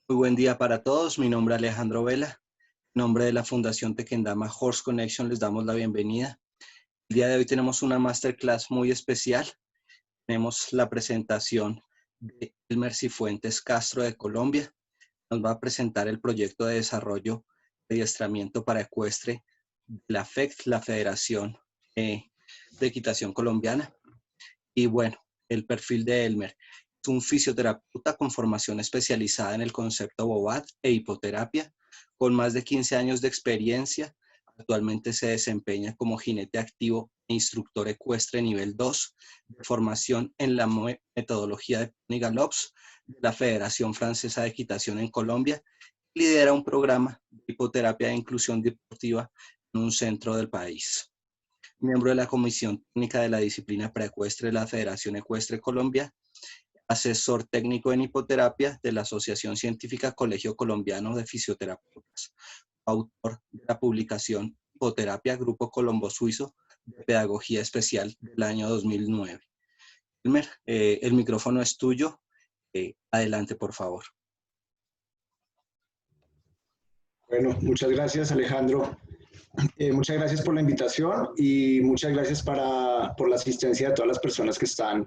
Muy buen día para todos. Mi nombre es Alejandro Vela. En nombre de la Fundación Tequendama Horse Connection les damos la bienvenida. El día de hoy tenemos una masterclass muy especial. Tenemos la presentación de Elmer Cifuentes Castro de Colombia. Nos va a presentar el proyecto de desarrollo de adiestramiento para ecuestre de la FEC, la Federación de Equitación Colombiana. Y bueno, el perfil de Elmer. Es un fisioterapeuta con formación especializada en el concepto BOVAD e hipoterapia, con más de 15 años de experiencia. Actualmente se desempeña como jinete activo e instructor ecuestre nivel 2 de formación en la metodología de Pony Galops de la Federación Francesa de Equitación en Colombia. Lidera un programa de hipoterapia e inclusión deportiva en un centro del país. Miembro de la Comisión Técnica de la Disciplina Preecuestre de la Federación Ecuestre Colombia, asesor técnico en hipoterapia de la Asociación Científica Colegio Colombiano de Fisioterapeutas, autor de la publicación Hipoterapia Grupo Colombo Suizo de Pedagogía Especial del año 2009. Elmer, el micrófono es tuyo. Adelante, por favor. Bueno, muchas gracias, Alejandro. Muchas gracias por la invitación y muchas gracias por la asistencia de todas las personas que están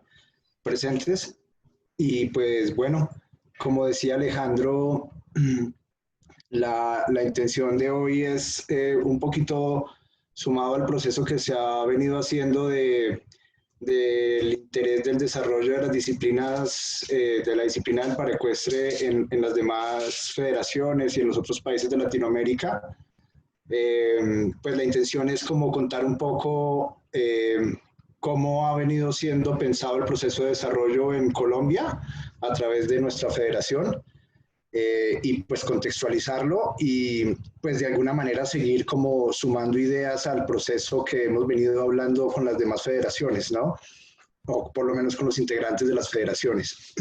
presentes. Y pues bueno, como decía Alejandro, la intención de hoy es un poquito sumado al proceso que se ha venido haciendo del interés del desarrollo de las disciplinas, de la disciplina del paraecuestre en las demás federaciones y en los otros países de Latinoamérica. Pues la intención es como contar un poco cómo ha venido siendo pensado el proceso de desarrollo en Colombia a través de nuestra federación y pues contextualizarlo y pues de alguna manera seguir como sumando ideas al proceso que hemos venido hablando con las demás federaciones, ¿no? O por lo menos con los integrantes de las federaciones.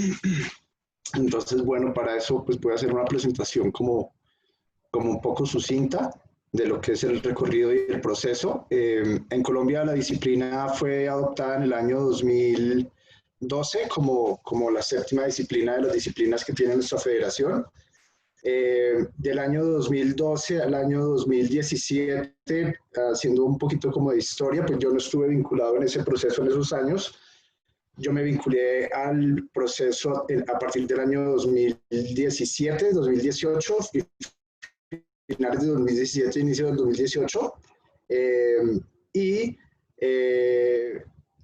Entonces, bueno, para eso pues voy a hacer una presentación como un poco sucinta de lo que es el recorrido y el proceso. En Colombia la disciplina fue adoptada en el año 2012 como la séptima disciplina de las disciplinas que tiene nuestra federación. Del año 2012 al año 2017, haciendo un poquito como de historia, pues yo no estuve vinculado en ese proceso en esos años. Yo me vinculé al proceso a partir del año 2017, 2018 y finales de 2017, inicio del 2018,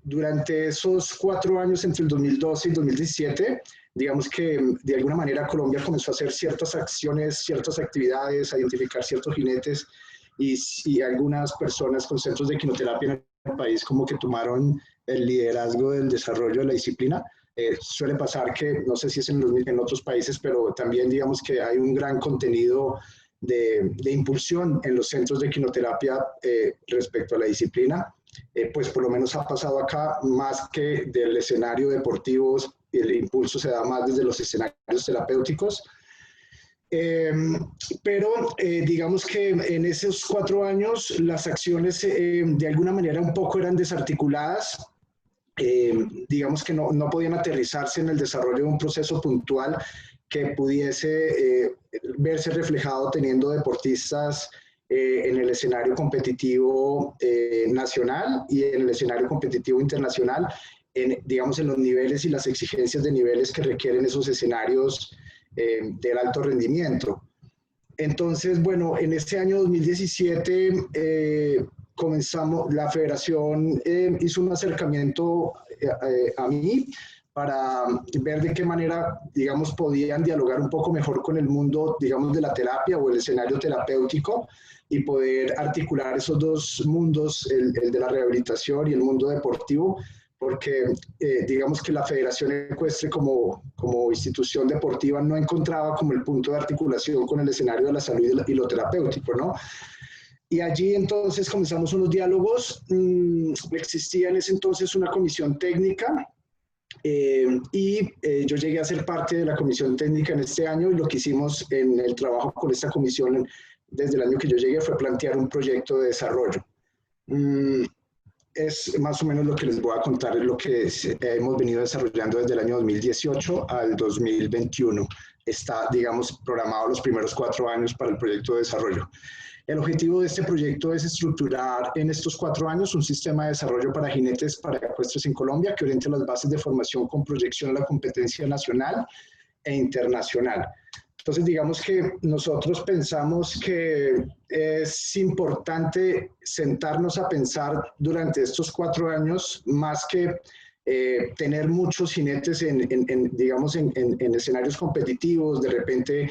durante esos 4 años, entre el 2012 y 2017, digamos que de alguna manera Colombia comenzó a hacer ciertas acciones, ciertas actividades, a identificar ciertos jinetes y algunas personas con centros de equinoterapia en el país como que tomaron el liderazgo del desarrollo de la disciplina. Suele pasar que, no sé si es en otros países, pero también digamos que hay un gran contenido de impulsión en los centros de equinoterapia respecto a la disciplina. Pues por lo menos ha pasado acá más que del escenario deportivo, el impulso se da más desde los escenarios terapéuticos. Pero digamos que en esos 4 años las acciones de alguna manera un poco eran desarticuladas. Digamos que no podían aterrizarse en el desarrollo de un proceso puntual que pudiese verse reflejado teniendo deportistas en el escenario competitivo nacional y en el escenario competitivo internacional, digamos en los niveles y las exigencias de niveles que requieren esos escenarios del alto rendimiento. Entonces, bueno, en este año 2017 comenzamos, la federación hizo un acercamiento a mí para ver de qué manera, digamos, podían dialogar un poco mejor con el mundo, digamos, de la terapia o el escenario terapéutico y poder articular esos dos mundos, el de la rehabilitación y el mundo deportivo, porque digamos que la Federación Ecuestre como institución deportiva no encontraba como el punto de articulación con el escenario de la salud y lo terapéutico, ¿no? Y allí entonces comenzamos unos diálogos. Existía en ese entonces una comisión técnica yo llegué a ser parte de la comisión técnica en este año y lo que hicimos en el trabajo con esta comisión desde el año que yo llegué fue plantear un proyecto de desarrollo. es más o menos lo que les voy a contar, es lo que hemos venido desarrollando desde el año 2018 al 2021. Está, digamos, programado los primeros 4 años para el proyecto de desarrollo. El objetivo de este proyecto es estructurar en estos 4 años un sistema de desarrollo para jinetes paraecuestres en Colombia que oriente las bases de formación con proyección a la competencia nacional e internacional. Entonces, digamos que nosotros pensamos que es importante sentarnos a pensar durante estos 4 años, más que tener muchos jinetes digamos, en escenarios competitivos, de repente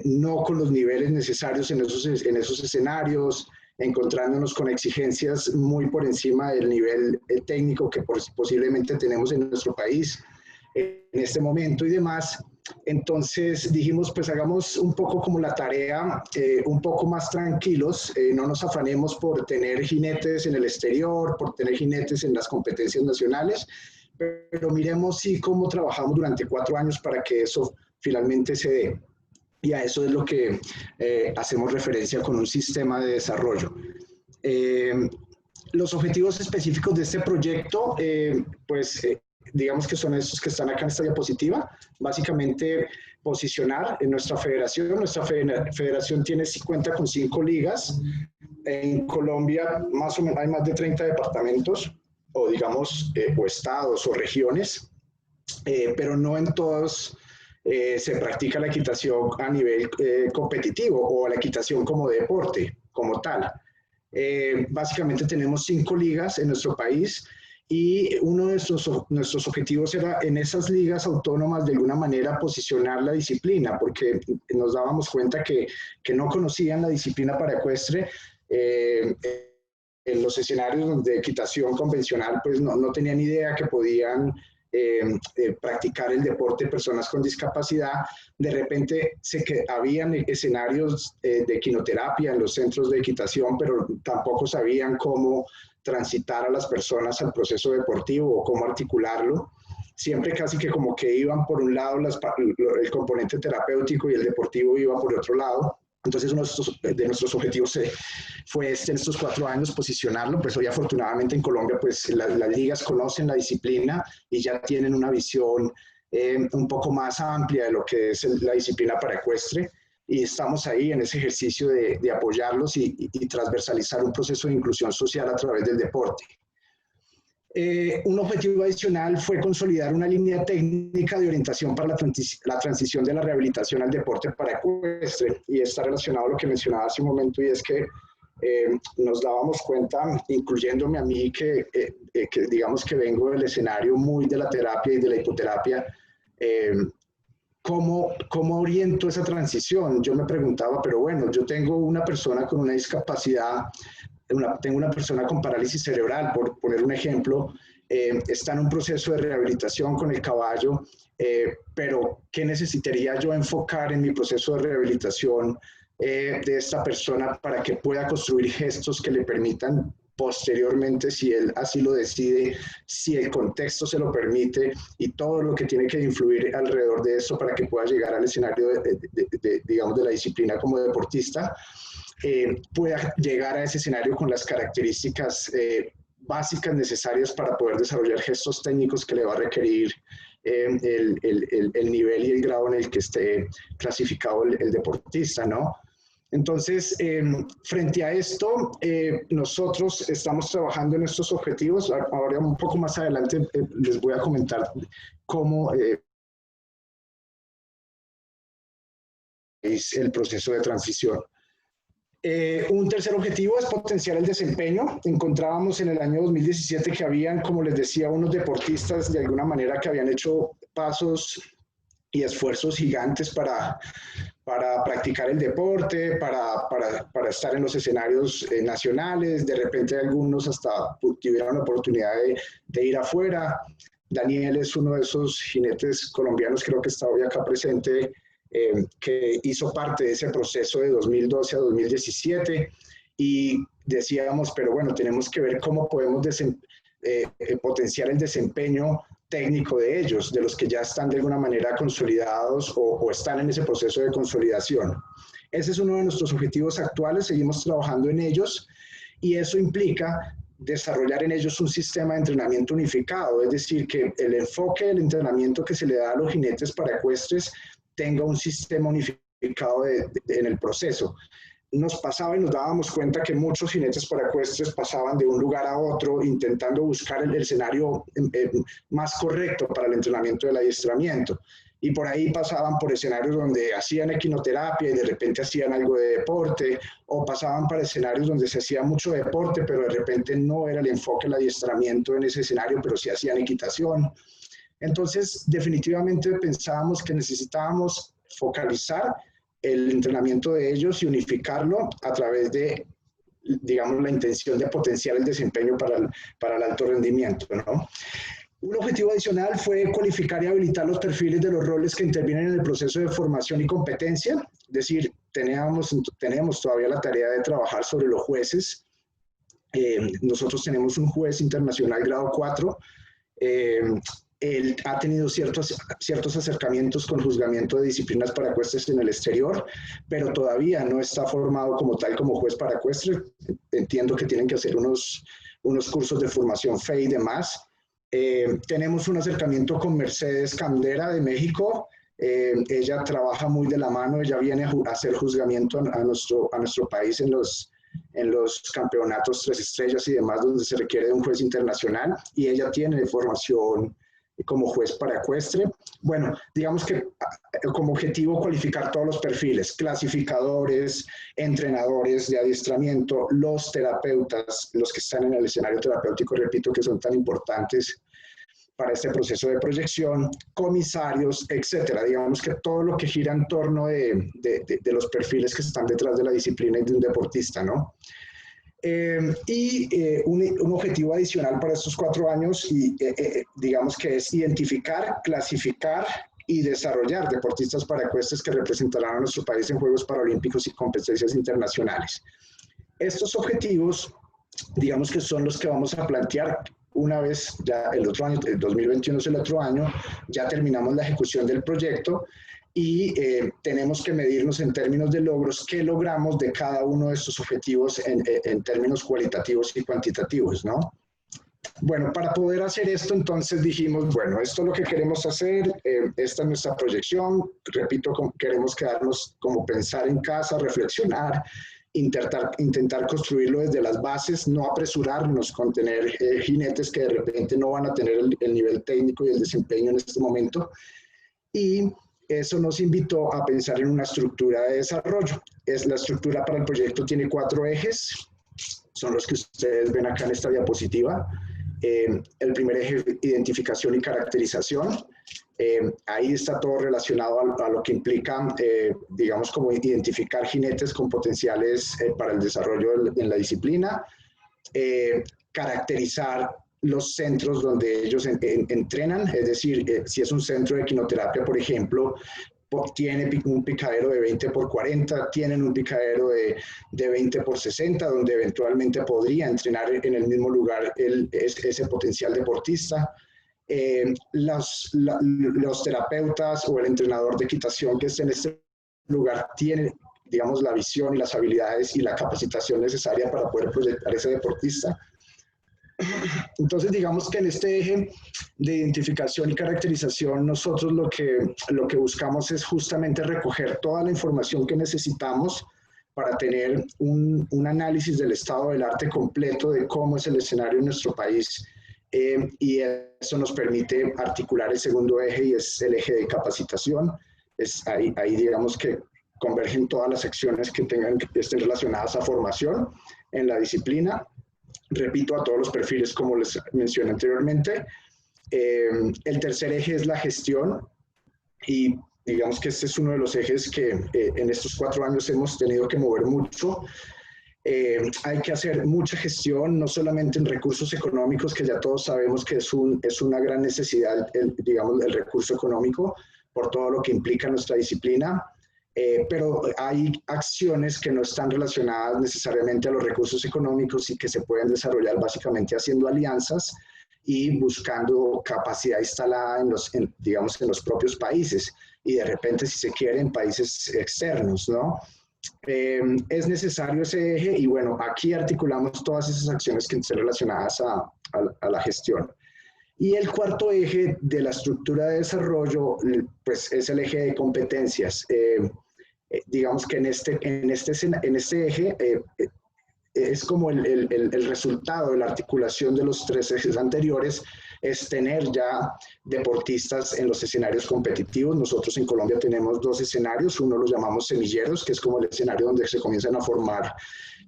no con los niveles necesarios en esos escenarios, encontrándonos con exigencias muy por encima del nivel técnico que posiblemente tenemos en nuestro país en este momento y demás. Entonces dijimos, pues hagamos un poco como la tarea, un poco más tranquilos, no nos afanemos por tener jinetes en el exterior, por tener jinetes en las competencias nacionales, pero miremos sí cómo trabajamos durante 4 años para que eso finalmente se dé. Y a eso es lo que hacemos referencia con un sistema de desarrollo. Los objetivos específicos de este proyecto, digamos que son estos que están acá en esta diapositiva. Básicamente, posicionar en nuestra federación. Nuestra federación cuenta con 5 ligas. En Colombia, más o menos, hay más de 30 departamentos, o digamos, o estados o regiones, pero no en todos se practica la equitación a nivel competitivo o la equitación como deporte, como tal. Básicamente tenemos 5 ligas en nuestro país y uno de nuestros objetivos era en esas ligas autónomas de alguna manera posicionar la disciplina, porque nos dábamos cuenta que no conocían la disciplina paraecuestre. En los escenarios de equitación convencional pues no tenían idea que podían practicar el deporte personas con discapacidad. De repente habían escenarios de equinoterapia en los centros de equitación, pero tampoco sabían cómo transitar a las personas al proceso deportivo o cómo articularlo. Siempre casi que como que iban por un lado el componente terapéutico y el deportivo iba por otro lado. Entonces uno de nuestros objetivos fue en estos 4 años posicionarlo. Pues hoy afortunadamente en Colombia pues las ligas conocen la disciplina y ya tienen una visión un poco más amplia de lo que es la disciplina paraecuestre, y estamos ahí en ese ejercicio de apoyarlos y transversalizar un proceso de inclusión social a través del deporte. Un objetivo adicional fue consolidar una línea técnica de orientación para la transición de la rehabilitación al deporte paraecuestre, y está relacionado a lo que mencionaba hace un momento, y es que nos dábamos cuenta, incluyéndome a mí, que digamos que vengo del escenario muy de la terapia y de la hipoterapia, ¿cómo oriento esa transición? Yo me preguntaba, pero bueno, yo tengo una persona con una discapacidad, tengo una persona con parálisis cerebral, por poner un ejemplo, está en un proceso de rehabilitación con el caballo, pero ¿qué necesitaría yo enfocar en mi proceso de rehabilitación de esta persona para que pueda construir gestos que le permitan posteriormente, si él así lo decide, si el contexto se lo permite y todo lo que tiene que influir alrededor de eso para que pueda llegar al escenario digamos, de la disciplina como deportista, pueda llegar a ese escenario con las características básicas necesarias para poder desarrollar gestos técnicos que le va a requerir el nivel y el grado en el que esté clasificado el deportista, ¿no? Entonces, frente a esto, nosotros estamos trabajando en estos objetivos. Ahora, un poco más adelante, les voy a comentar cómo es el proceso de transición. Un tercer objetivo es potenciar el desempeño. Encontrábamos en el año 2017 que habían, como les decía, unos deportistas de alguna manera que habían hecho pasos y esfuerzos gigantes para practicar el deporte, para estar en los escenarios nacionales. De repente algunos hasta tuvieron la oportunidad de ir afuera. Daniel es uno de esos jinetes colombianos, creo que está hoy acá presente, que hizo parte de ese proceso de 2012 a 2017, y decíamos, pero bueno, tenemos que ver cómo podemos potenciar el desempeño técnico de ellos, de los que ya están de alguna manera consolidados o están en ese proceso de consolidación. Ese es uno de nuestros objetivos actuales, seguimos trabajando en ellos, y eso implica desarrollar en ellos un sistema de entrenamiento unificado, es decir, que el enfoque del entrenamiento que se le da a los jinetes paraecuestres tenga un sistema unificado en el proceso. Nos pasaba y nos dábamos cuenta que muchos jinetes paraecuestres pasaban de un lugar a otro intentando buscar el escenario más correcto para el entrenamiento del adiestramiento. Y por ahí pasaban por escenarios donde hacían equinoterapia y de repente hacían algo de deporte, o pasaban para escenarios donde se hacía mucho deporte, pero de repente no era el enfoque, el adiestramiento en ese escenario, pero sí hacían equitación. Entonces, definitivamente pensábamos que necesitábamos focalizar el entrenamiento de ellos y unificarlo a través de, digamos, la intención de potenciar el desempeño para el alto rendimiento, ¿no? Un objetivo adicional fue cualificar y habilitar los perfiles de los roles que intervienen en el proceso de formación y competencia. Es decir, tenemos todavía la tarea de trabajar sobre los jueces. Nosotros tenemos un juez internacional grado 4. Él ha tenido ciertos acercamientos con juzgamiento de disciplinas paraecuestres en el exterior, pero todavía no está formado como tal como juez paraecuestre. Entiendo que tienen que hacer unos cursos de formación FE y demás. Tenemos un acercamiento con Mercedes Candera de México. Ella trabaja muy de la mano, ella viene a hacer juzgamiento a nuestro país en los campeonatos 3 estrellas y demás, donde se requiere de un juez internacional, y ella tiene formación como juez paraecuestre. Bueno, digamos que como objetivo cualificar todos los perfiles: clasificadores, entrenadores de adiestramiento, los terapeutas, los que están en el escenario terapéutico, repito, que son tan importantes para este proceso de proyección, comisarios, etcétera. Digamos que todo lo que gira en torno de los perfiles que están detrás de la disciplina y de un deportista, ¿no? Un objetivo adicional para estos 4 años, digamos que es identificar, clasificar y desarrollar deportistas paraecuestres que representarán a nuestro país en Juegos Paralímpicos y competencias internacionales. Estos objetivos, digamos que son los que vamos a plantear una vez ya el otro año, el 2021 es el otro año, ya terminamos la ejecución del proyecto y tenemos que medirnos en términos de logros, qué logramos de cada uno de estos objetivos en términos cualitativos y cuantitativos, ¿no? Bueno, para poder hacer esto, entonces dijimos, bueno, esto es lo que queremos hacer, esta es nuestra proyección, repito, queremos quedarnos como pensar en casa, reflexionar, intentar construirlo desde las bases, no apresurarnos con tener jinetes que de repente no van a tener el nivel técnico y el desempeño en este momento. Y eso nos invitó a pensar en una estructura de desarrollo. La estructura para el proyecto tiene 4 ejes, son los que ustedes ven acá en esta diapositiva. El primer eje, identificación y caracterización. Ahí está todo relacionado a lo que implica, digamos, como identificar jinetes con potenciales para el desarrollo en la disciplina, caracterizar los centros donde ellos entrenan, es decir, si es un centro de equinoterapia, por ejemplo, tiene un picadero de 20x40, tienen un picadero de 20x60, donde eventualmente podría entrenar en el mismo lugar ese potencial deportista. Los terapeutas o el entrenador de equitación que esté en este lugar tiene, digamos, la visión y las habilidades y la capacitación necesaria para poder proyectar ese deportista. Entonces, digamos que en este eje de identificación y caracterización, nosotros lo que buscamos es justamente recoger toda la información que necesitamos para tener un análisis del estado del arte completo de cómo es el escenario en nuestro país. Y eso nos permite articular el segundo eje, y es el eje de capacitación. Ahí digamos que convergen todas las acciones que estén relacionadas a formación en la disciplina. Repito, a todos los perfiles como les mencioné anteriormente. El tercer eje es la gestión, y digamos que este es uno de los ejes que en estos 4 años hemos tenido que mover mucho. Hay que hacer mucha gestión, no solamente en recursos económicos, que ya todos sabemos que es una gran necesidad, digamos, el recurso económico, por todo lo que implica nuestra disciplina, pero hay acciones que no están relacionadas necesariamente a los recursos económicos y que se pueden desarrollar básicamente haciendo alianzas y buscando capacidad instalada digamos, en los propios países, y de repente, si se quiere, en países externos, ¿no? es necesario ese eje y bueno, aquí articulamos todas esas acciones que estén relacionadas a la gestión. Y el cuarto eje de la estructura de desarrollo, pues es el eje de competencias. Digamos que en este eje es como el resultado de la articulación de los tres ejes anteriores, es tener ya deportistas en los escenarios competitivos. Nosotros en Colombia tenemos dos escenarios, uno los llamamos semilleros, que es como el escenario donde se comienzan a formar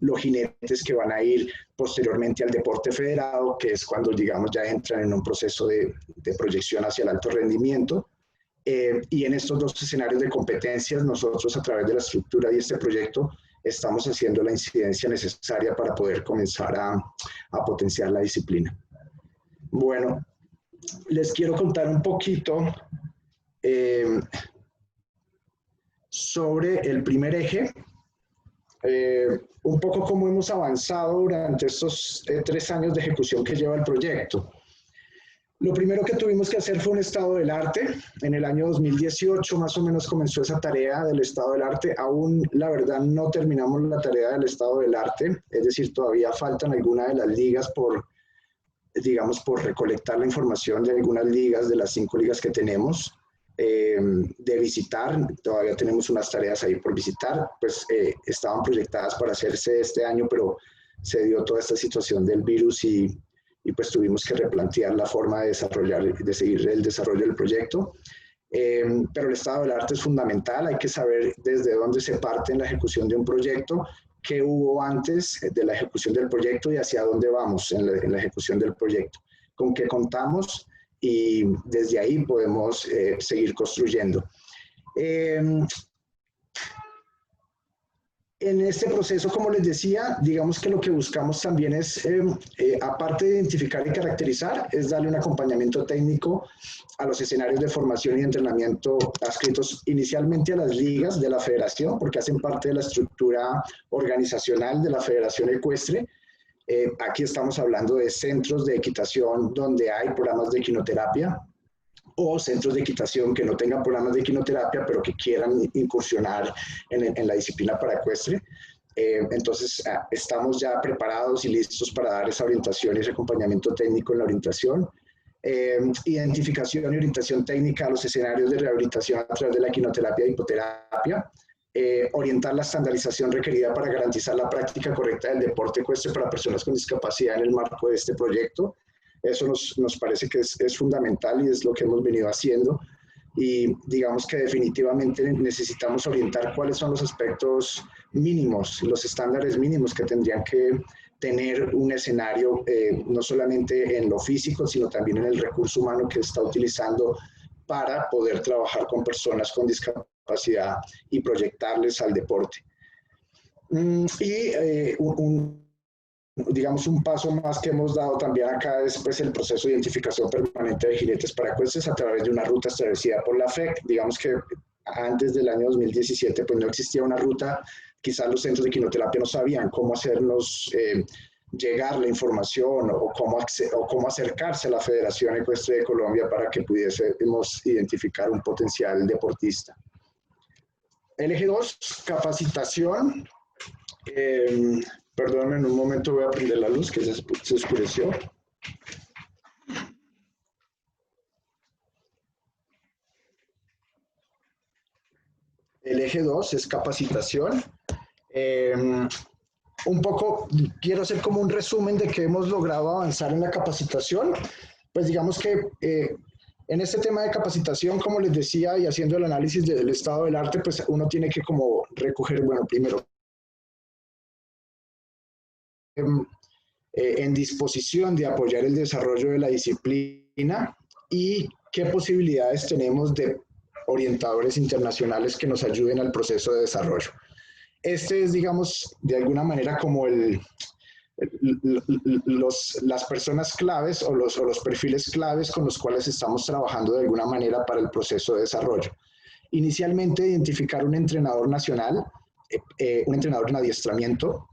los jinetes que van a ir posteriormente al deporte federado, que es cuando, digamos, ya entran en un proceso de proyección hacia el alto rendimiento. Y en estos dos escenarios de competencias, nosotros a través de la estructura y este proyecto estamos haciendo la incidencia necesaria para poder comenzar a potenciar la disciplina. Bueno, les quiero contar un poquito sobre el primer eje, un poco cómo hemos avanzado durante estos 3 años de ejecución que lleva el proyecto. Lo primero que tuvimos que hacer fue un estado del arte. En el año 2018 más o menos comenzó esa tarea del estado del arte. Aún, la verdad, no terminamos la tarea del estado del arte. Es decir, todavía faltan algunas de las ligas por recolectar la información de algunas ligas, de las 5 ligas que tenemos, de visitar. Todavía tenemos unas tareas ahí por visitar. Pues estaban proyectadas para hacerse este año, pero se dio toda esta situación del virus y pues tuvimos que replantear la forma de seguir el desarrollo del proyecto. Pero el estado del arte es fundamental, hay que saber desde dónde se parte en la ejecución de un proyecto, qué hubo antes de la ejecución del proyecto y hacia dónde vamos en la ejecución del proyecto, con qué contamos y desde ahí podemos seguir construyendo. En este proceso, como les decía, digamos que lo que buscamos también es, aparte de identificar y caracterizar, es darle un acompañamiento técnico a los escenarios de formación y entrenamiento adscritos inicialmente a las ligas de la federación, porque hacen parte de la estructura organizacional de la Federación Ecuestre. Aquí estamos hablando de centros de equitación donde hay programas de equinoterapia, o centros de equitación que no tengan programas de equinoterapia, pero que quieran incursionar en la disciplina paraecuestre. Entonces, estamos ya preparados y listos para dar esa orientación y ese acompañamiento técnico en la orientación. Identificación y orientación técnica a los escenarios de rehabilitación a través de la equinoterapia e hipoterapia. Orientar la estandarización requerida para garantizar la práctica correcta del deporte ecuestre para personas con discapacidad en el marco de este proyecto. Eso nos parece que es fundamental y es lo que hemos venido haciendo. Y digamos que definitivamente necesitamos orientar cuáles son los aspectos mínimos, los estándares mínimos que tendrían que tener un escenario, no solamente en lo físico, sino también en el recurso humano que está utilizando para poder trabajar con personas con discapacidad y proyectarles al deporte. Digamos, un paso más que hemos dado también acá es pues, el proceso de identificación permanente de jinetes paraecuestres a través de una ruta establecida por la FEC. Digamos que antes del año 2017 pues no existía una ruta, quizás los centros de equinoterapia no sabían cómo hacernos llegar la información o cómo acercarse a la Federación Ecuestre de Colombia para que pudiésemos identificar un potencial deportista. El eje 2, capacitación. Perdónenme, en un momento voy a prender la luz que se oscureció. El eje 2 es capacitación. Un poco, quiero hacer como un resumen de que hemos logrado avanzar en la capacitación. Pues digamos que en este tema de capacitación, como les decía, y haciendo el análisis del estado del arte, pues uno tiene que como recoger, bueno, primero, en disposición de apoyar el desarrollo de la disciplina y qué posibilidades tenemos de orientadores internacionales que nos ayuden al proceso de desarrollo. Este es, digamos, de alguna manera como las personas claves o los perfiles claves con los cuales estamos trabajando de alguna manera para el proceso de desarrollo. Inicialmente, identificar un entrenador nacional, un entrenador en adiestramiento,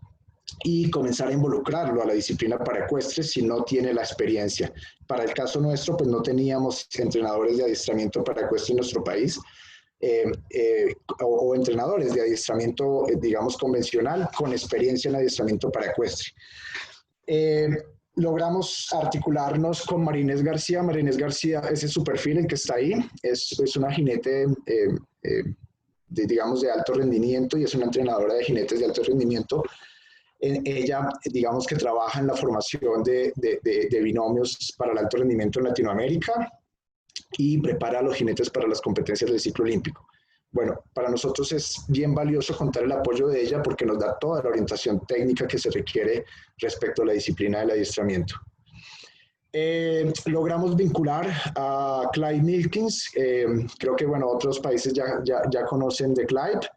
y comenzar a involucrarlo a la disciplina paraecuestre si no tiene la experiencia. Para el caso nuestro, pues no teníamos entrenadores de adiestramiento paraecuestre en nuestro país. o entrenadores de adiestramiento, digamos, convencional, con experiencia en adiestramiento para ecuestre. Logramos articularnos con Marinés García. Marinés García, ese es su perfil, el que está ahí, es una jinete, digamos, de alto rendimiento, y es una entrenadora de jinetes de alto rendimiento. Ella, digamos, que trabaja en la formación de binomios para el alto rendimiento en Latinoamérica y prepara a los jinetes para las competencias del ciclo olímpico. Bueno, para nosotros es bien valioso contar el apoyo de ella porque nos da toda la orientación técnica que se requiere respecto a la disciplina del adiestramiento. Logramos vincular a Clyde Milkins. Creo que, bueno, otros países ya conocen de Clyde.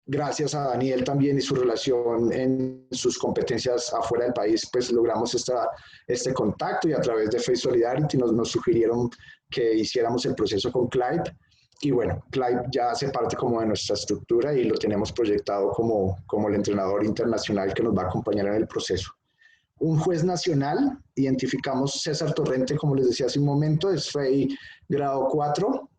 Gracias a Daniel también y su relación en sus competencias afuera del país, pues logramos este contacto, y a través de Face Solidarity nos sugirieron que hiciéramos el proceso con Clyde. Y bueno, Clyde ya hace parte como de nuestra estructura y lo tenemos proyectado como el entrenador internacional que nos va a acompañar en el proceso. Un juez nacional, identificamos César Torrente, como les decía hace un momento, es FEI grado 4,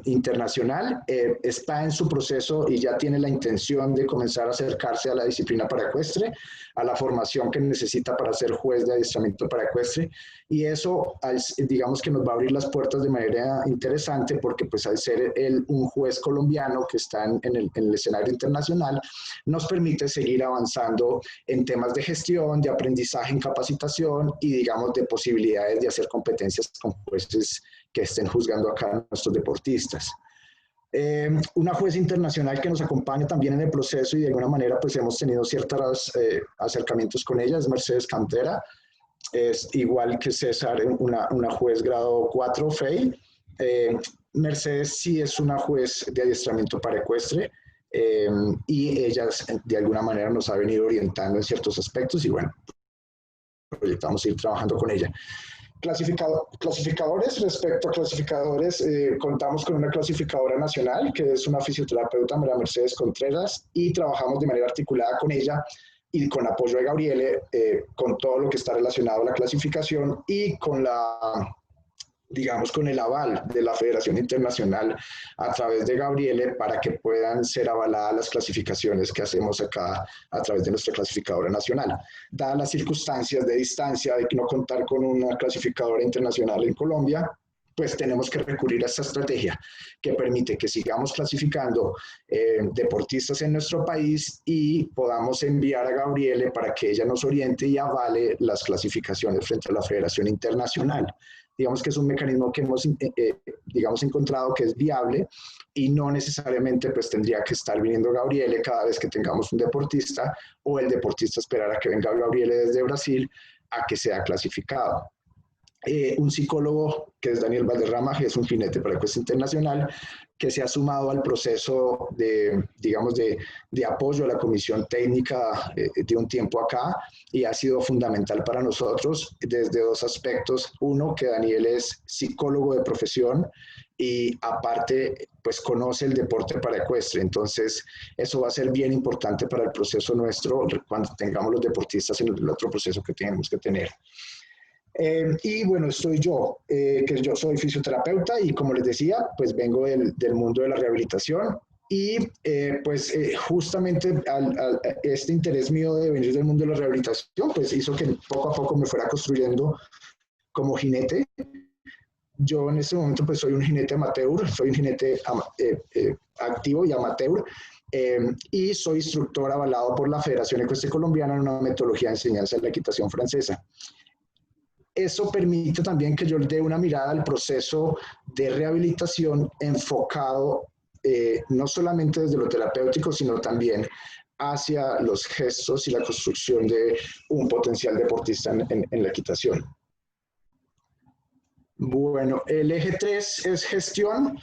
internacional, está en su proceso y ya tiene la intención de comenzar a acercarse a la disciplina para ecuestre, a la formación que necesita para ser juez de adiestramiento para ecuestre, y eso, digamos, que nos va a abrir las puertas de manera interesante, porque pues al ser él un juez colombiano que está en el escenario internacional, nos permite seguir avanzando en temas de gestión, de aprendizaje en capacitación y, digamos, de posibilidades de hacer competencias con jueces que estén juzgando acá a nuestros deportistas. Una juez internacional que nos acompaña también en el proceso, y de alguna manera pues hemos tenido ciertos acercamientos con ella, es Mercedes Cantera. Es igual que César, una juez grado 4 FEI. Mercedes sí es una juez de adiestramiento para ecuestre, y ella de alguna manera nos ha venido orientando en ciertos aspectos, y bueno, proyectamos ir trabajando con ella. Clasificadores, respecto a clasificadores, contamos con una clasificadora nacional, que es una fisioterapeuta, María Mercedes Contreras, y trabajamos de manera articulada con ella y con apoyo de Gabriele, con todo lo que está relacionado a la clasificación y con digamos, con el aval de la Federación Internacional a través de Gabriele, para que puedan ser avaladas las clasificaciones que hacemos acá a través de nuestra clasificadora nacional. Dadas las circunstancias de distancia, de no contar con una clasificadora internacional en Colombia, pues tenemos que recurrir a esta estrategia que permite que sigamos clasificando deportistas en nuestro país y podamos enviar a Gabriele para que ella nos oriente y avale las clasificaciones frente a la Federación Internacional. Digamos que es un mecanismo que hemos digamos, encontrado que es viable, y no necesariamente pues tendría que estar viniendo Gabriele cada vez que tengamos un deportista, o el deportista esperar a que venga Gabriele desde Brasil a que sea clasificado. Un psicólogo, que es Daniel Valderrama, que es un jinete para ecuestre internacional, que se ha sumado al proceso digamos, de apoyo a la comisión técnica de un tiempo acá, y ha sido fundamental para nosotros desde dos aspectos. Uno, que Daniel es psicólogo de profesión y aparte pues conoce el deporte para ecuestre, entonces eso va a ser bien importante para el proceso nuestro cuando tengamos los deportistas en el otro proceso que tenemos que tener. Y bueno, estoy yo, que yo soy fisioterapeuta y, como les decía, pues vengo del mundo de la rehabilitación, y justamente este interés mío de venir del mundo de la rehabilitación pues hizo que poco a poco me fuera construyendo como jinete. Yo en este momento pues soy un jinete amateur, soy un jinete activo y amateur, y soy instructor avalado por la Federación Ecuestre Colombiana en una metodología de enseñanza de la equitación francesa. Eso permite también que yo le dé una mirada al proceso de rehabilitación enfocado no solamente desde lo terapéutico, sino también hacia los gestos y la construcción de un potencial deportista en la equitación. Bueno, el eje 3 es gestión.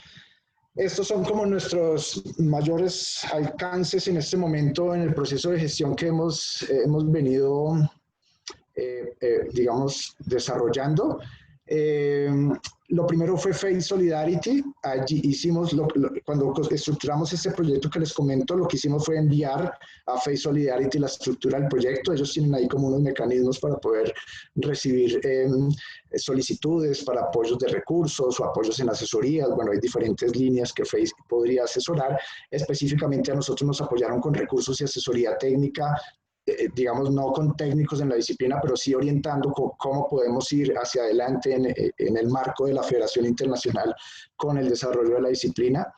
Estos son como nuestros mayores alcances en este momento en el proceso de gestión que hemos digamos, desarrollando. Lo primero fue Face Solidarity. Allí hicimos, cuando estructuramos este proyecto que les comento, lo que hicimos fue enviar a Face Solidarity la estructura del proyecto. Ellos tienen ahí como unos mecanismos para poder recibir solicitudes para apoyos de recursos o apoyos en asesorías. Bueno, hay diferentes líneas que Face podría asesorar. Específicamente a nosotros nos apoyaron con recursos y asesoría técnica, digamos, no con técnicos en la disciplina, pero sí orientando cómo podemos ir hacia adelante en el marco de la Federación Internacional con el desarrollo de la disciplina.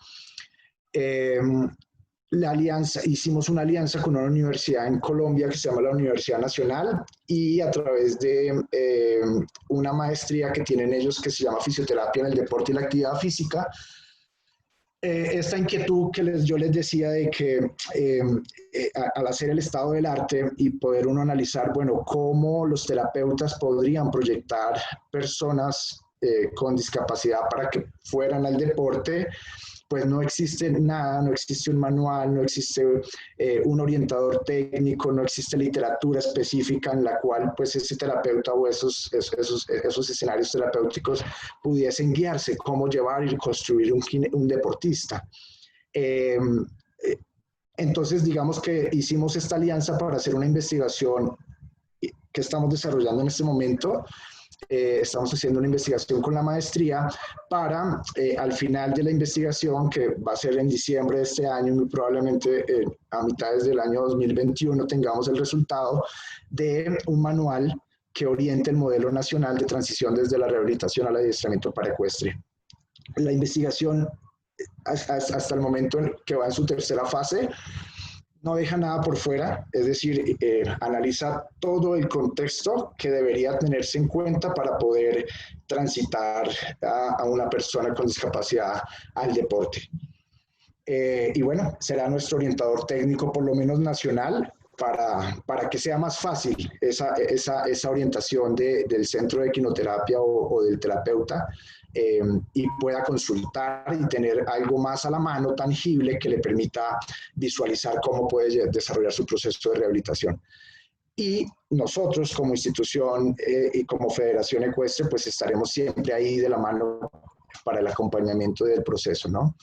Hicimos una alianza con una universidad en Colombia que se llama la Universidad Nacional, y a través de una maestría que tienen ellos que se llama Fisioterapia en el Deporte y la Actividad Física, esta inquietud que yo les decía de que al hacer el estado del arte y poder uno analizar, bueno, cómo los terapeutas podrían proyectar personas con discapacidad para que fueran al deporte, pues no existe nada, no existe un manual, no existe un orientador técnico, no existe literatura específica en la cual pues ese terapeuta o esos escenarios terapéuticos pudiesen guiarse cómo llevar y construir un deportista. Entonces, digamos que hicimos esta alianza para hacer una investigación que estamos desarrollando en este momento. Estamos haciendo una investigación con la maestría para, al final de la investigación, que va a ser en diciembre de este año, muy probablemente a mitades del año 2021, tengamos el resultado de un manual que oriente el modelo nacional de transición desde la rehabilitación al adiestramiento paraecuestre. La investigación, hasta el momento en que va en su tercera fase, no deja nada por fuera, es decir, analiza todo el contexto que debería tenerse en cuenta para poder transitar a una persona con discapacidad al deporte. Y bueno, será nuestro orientador técnico, por lo menos nacional, para que sea más fácil esa orientación del centro de equinoterapia o del terapeuta, y pueda consultar y tener algo más a la mano, tangible, que le permita visualizar cómo puede desarrollar su proceso de rehabilitación. Y nosotros como institución y como Federación Ecuestre, pues estaremos siempre ahí de la mano para el acompañamiento del proceso, ¿no?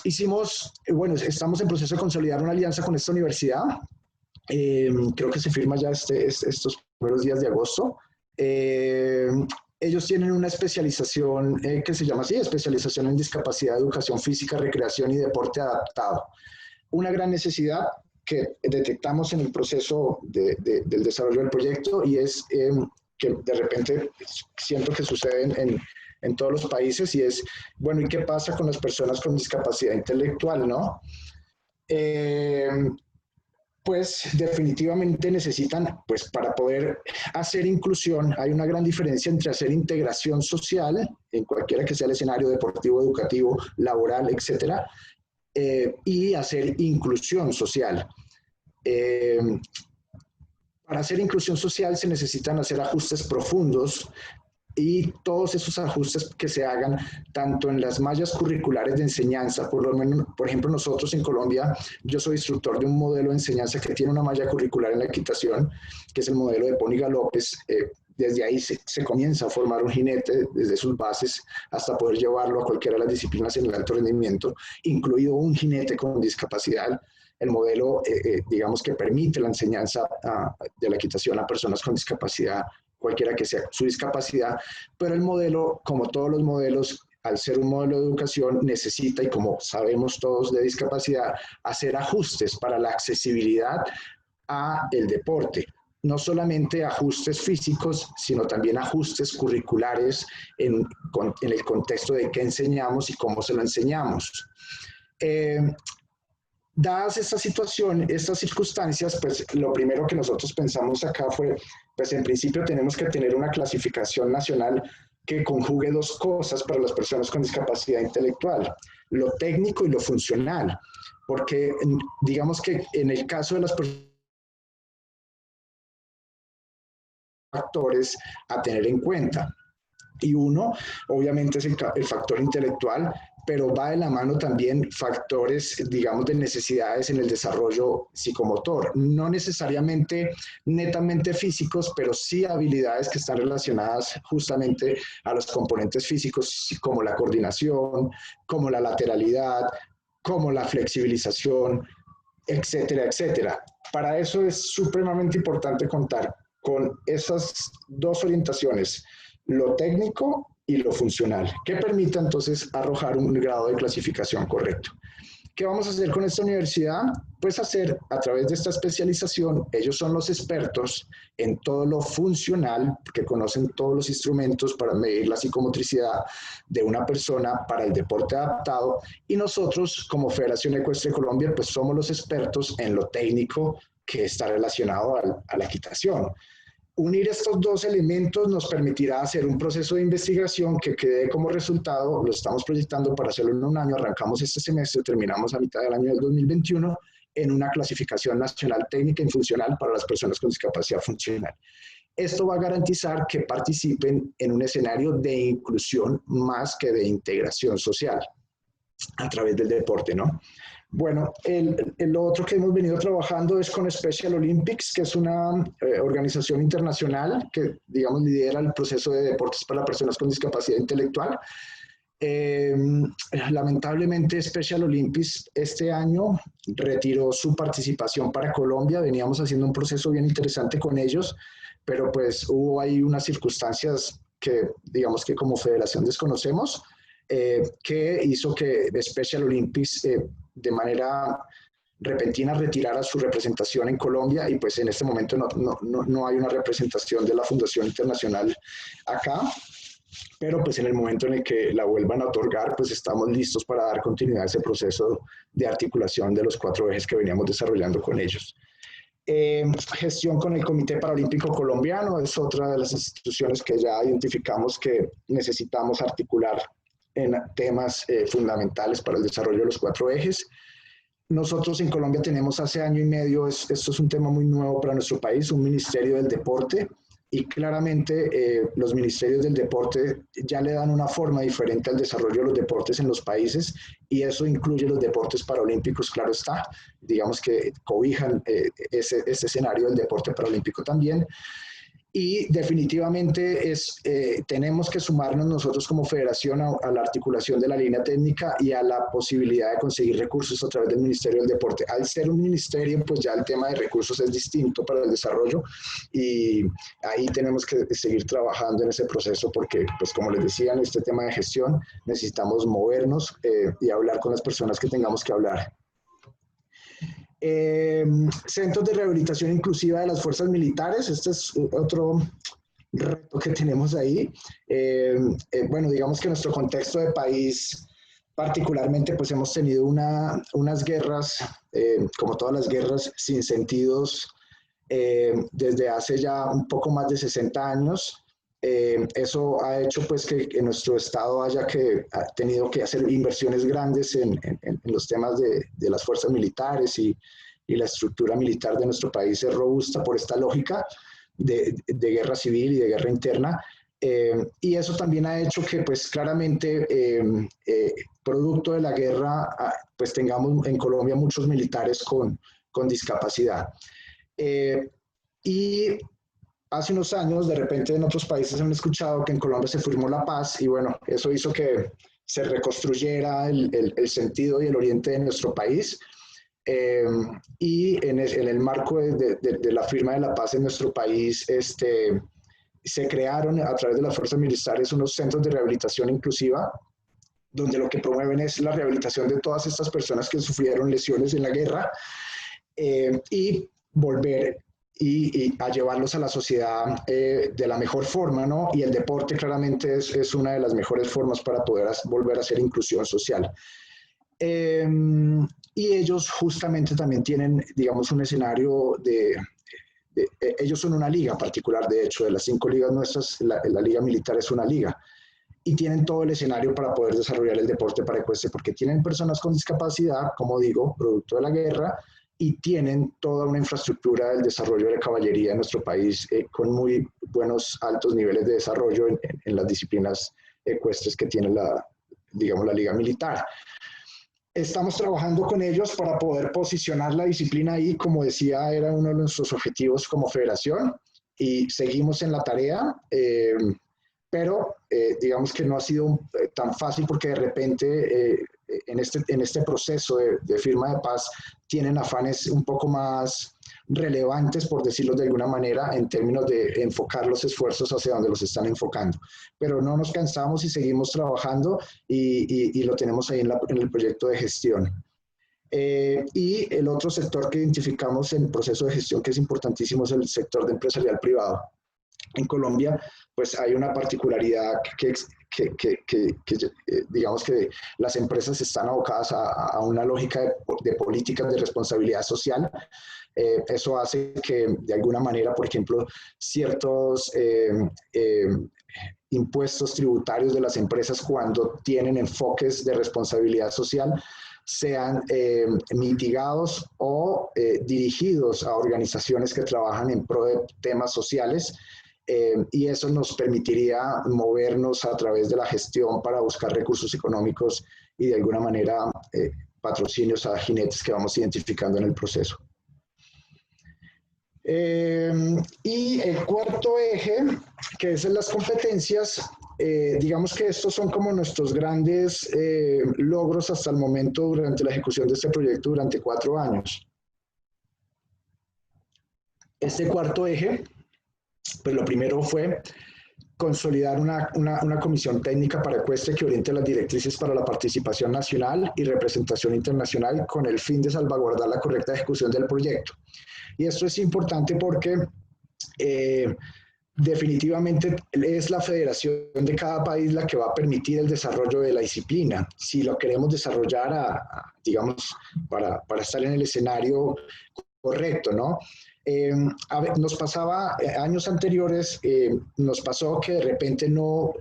Estamos en proceso de consolidar una alianza con esta universidad. Creo que se firma ya estos primeros días de agosto. Ellos tienen una especialización que se llama así, especialización en discapacidad, educación física, recreación y deporte adaptado. Una gran necesidad que detectamos en el proceso del desarrollo del proyecto, y es que de repente siento que sucede en todos los países, y es, bueno, ¿y qué pasa con las personas con discapacidad intelectual, no? Pues definitivamente necesitan, pues para poder hacer inclusión, hay una gran diferencia entre hacer integración social, en cualquiera que sea el escenario deportivo, educativo, laboral, etcétera, y hacer inclusión social. Para hacer inclusión social se necesitan hacer ajustes profundos, y todos esos ajustes que se hagan tanto en las mallas curriculares de enseñanza, por lo menos, por ejemplo, nosotros en Colombia, yo soy instructor de un modelo de enseñanza que tiene una malla curricular en la equitación, que es el modelo de Póniga López. Desde ahí se comienza a formar un jinete desde sus bases hasta poder llevarlo a cualquiera de las disciplinas en el alto rendimiento, incluido un jinete con discapacidad. El modelo, digamos, que permite la enseñanza de la equitación a personas con discapacidad, cualquiera que sea su discapacidad, pero el modelo, como todos los modelos, al ser un modelo de educación, necesita, y como sabemos todos de discapacidad, hacer ajustes para la accesibilidad a el deporte. No solamente ajustes físicos, sino también ajustes curriculares en el contexto de qué enseñamos y cómo se lo enseñamos. Dadas esta situación, estas circunstancias, pues lo primero que nosotros pensamos acá fue, pues en principio tenemos que tener una clasificación nacional que conjugue dos cosas para las personas con discapacidad intelectual, lo técnico y lo funcional, porque digamos que en el caso de las personas factores a tener en cuenta. Y uno, obviamente, es el factor intelectual, pero va de la mano también factores, digamos, de necesidades en el desarrollo psicomotor. No necesariamente netamente físicos, pero sí habilidades que están relacionadas justamente a los componentes físicos, como la coordinación, como la lateralidad, como la flexibilización, etcétera, etcétera. Para eso es supremamente importante contar con esas dos orientaciones, lo técnico y lo funcional, que permita entonces arrojar un grado de clasificación correcto. ¿Qué vamos a hacer con esta universidad? Pues hacer a través de esta especialización, ellos son los expertos en todo lo funcional, que conocen todos los instrumentos para medir la psicomotricidad de una persona para el deporte adaptado, y nosotros como Federación Ecuestre Colombia pues somos los expertos en lo técnico que está relacionado a la equitación. Unir estos dos elementos nos permitirá hacer un proceso de investigación que quede como resultado, lo estamos proyectando para hacerlo en un año, arrancamos este semestre, terminamos a mitad del año del 2021, en una clasificación nacional técnica y funcional para las personas con discapacidad funcional. Esto va a garantizar que participen en un escenario de inclusión más que de integración social a través del deporte, ¿no? Bueno, lo otro que hemos venido trabajando es con Special Olympics, que es una organización internacional que, digamos, lidera el proceso de deportes para personas con discapacidad intelectual. Lamentablemente, Special Olympics este año retiró su participación para Colombia. Veníamos haciendo un proceso bien interesante con ellos, pero pues hubo ahí unas circunstancias que, digamos que como federación desconocemos, que hizo que Special Olympics de manera repentina retirara su representación en Colombia, y pues en este momento no hay una representación de la Fundación Internacional acá, pero pues en el momento en el que la vuelvan a otorgar, pues estamos listos para dar continuidad a ese proceso de articulación de los 4 ejes que veníamos desarrollando con ellos. Gestión con el Comité Paralímpico Colombiano es otra de las instituciones que ya identificamos que necesitamos articular en temas fundamentales para el desarrollo de los 4 ejes. Nosotros en Colombia tenemos hace año y medio, esto es un tema muy nuevo para nuestro país, un Ministerio del Deporte, y claramente los ministerios del deporte ya le dan una forma diferente al desarrollo de los deportes en los países, y eso incluye los deportes paralímpicos, claro está, digamos que cobijan ese escenario del deporte paralímpico también. Y definitivamente tenemos que sumarnos nosotros como federación a la articulación de la línea técnica y a la posibilidad de conseguir recursos a través del Ministerio del Deporte. Al ser un ministerio, pues ya el tema de recursos es distinto para el desarrollo, y ahí tenemos que seguir trabajando en ese proceso porque, pues como les decía, en este tema de gestión necesitamos movernos y hablar con las personas que tengamos que hablar. Centros de rehabilitación inclusiva de las fuerzas militares, este es otro reto que tenemos ahí. Bueno, digamos que en nuestro contexto de país, particularmente, pues hemos tenido unas guerras, como todas las guerras, sin sentidos desde hace ya un poco más de 60 años. Eso ha hecho pues que en nuestro estado ha tenido que hacer inversiones grandes en los temas de las fuerzas militares, y la estructura militar de nuestro país es robusta por esta lógica de guerra civil y de guerra interna, y eso también ha hecho que pues claramente producto de la guerra pues tengamos en Colombia muchos militares con discapacidad. Y hace unos años, de repente en otros países han escuchado que en Colombia se firmó la paz, y bueno, eso hizo que se reconstruyera el sentido y el oriente de nuestro país. Y en el marco de la firma de la paz en nuestro país, se crearon a través de las fuerzas militares unos centros de rehabilitación inclusiva, donde lo que promueven es la rehabilitación de todas estas personas que sufrieron lesiones en la guerra, y volver y a llevarlos a la sociedad de la mejor forma, ¿no? Y el deporte claramente es una de las mejores formas para poder volver a hacer inclusión social. Y ellos justamente también tienen, digamos, un escenario ellos son una liga particular, de hecho, de las 5 ligas nuestras, la liga militar es una liga, y tienen todo el escenario para poder desarrollar el deporte para ecuestre, porque tienen personas con discapacidad, como digo, producto de la guerra, y tienen toda una infraestructura del desarrollo de la caballería en nuestro país con muy buenos, altos niveles de desarrollo en las disciplinas ecuestres que tiene digamos, la Liga Militar. Estamos trabajando con ellos para poder posicionar la disciplina ahí, como decía, era uno de nuestros objetivos como federación, y seguimos en la tarea, pero digamos que no ha sido tan fácil porque de repente en este proceso de firma de paz tienen afanes un poco más relevantes, por decirlo de alguna manera, en términos de enfocar los esfuerzos hacia donde los están enfocando. Pero no nos cansamos y seguimos trabajando y lo tenemos ahí en el proyecto de gestión. Y el otro sector que identificamos en el proceso de gestión que es importantísimo es el sector de empresarial privado. En Colombia, pues hay una particularidad que digamos que las empresas están abocadas a una lógica de políticas de responsabilidad social. Eso hace que, de alguna manera, por ejemplo, ciertos impuestos tributarios de las empresas, cuando tienen enfoques de responsabilidad social, sean mitigados o dirigidos a organizaciones que trabajan en pro de temas sociales. Y eso nos permitiría movernos a través de la gestión para buscar recursos económicos y de alguna manera patrocinios a jinetes que vamos identificando en el proceso. Y el cuarto eje, que es en las competencias, digamos que estos son como nuestros grandes logros hasta el momento durante la ejecución de este proyecto durante 4 años. Este cuarto eje, pues lo primero fue consolidar una comisión técnica para ecuestre que oriente las directrices para la participación nacional y representación internacional con el fin de salvaguardar la correcta ejecución del proyecto. Y esto es importante porque definitivamente es la federación de cada país la que va a permitir el desarrollo de la disciplina. Si lo queremos desarrollar, digamos, para estar en el escenario correcto, ¿no? Nos pasaba, años anteriores, nos pasó que de repente no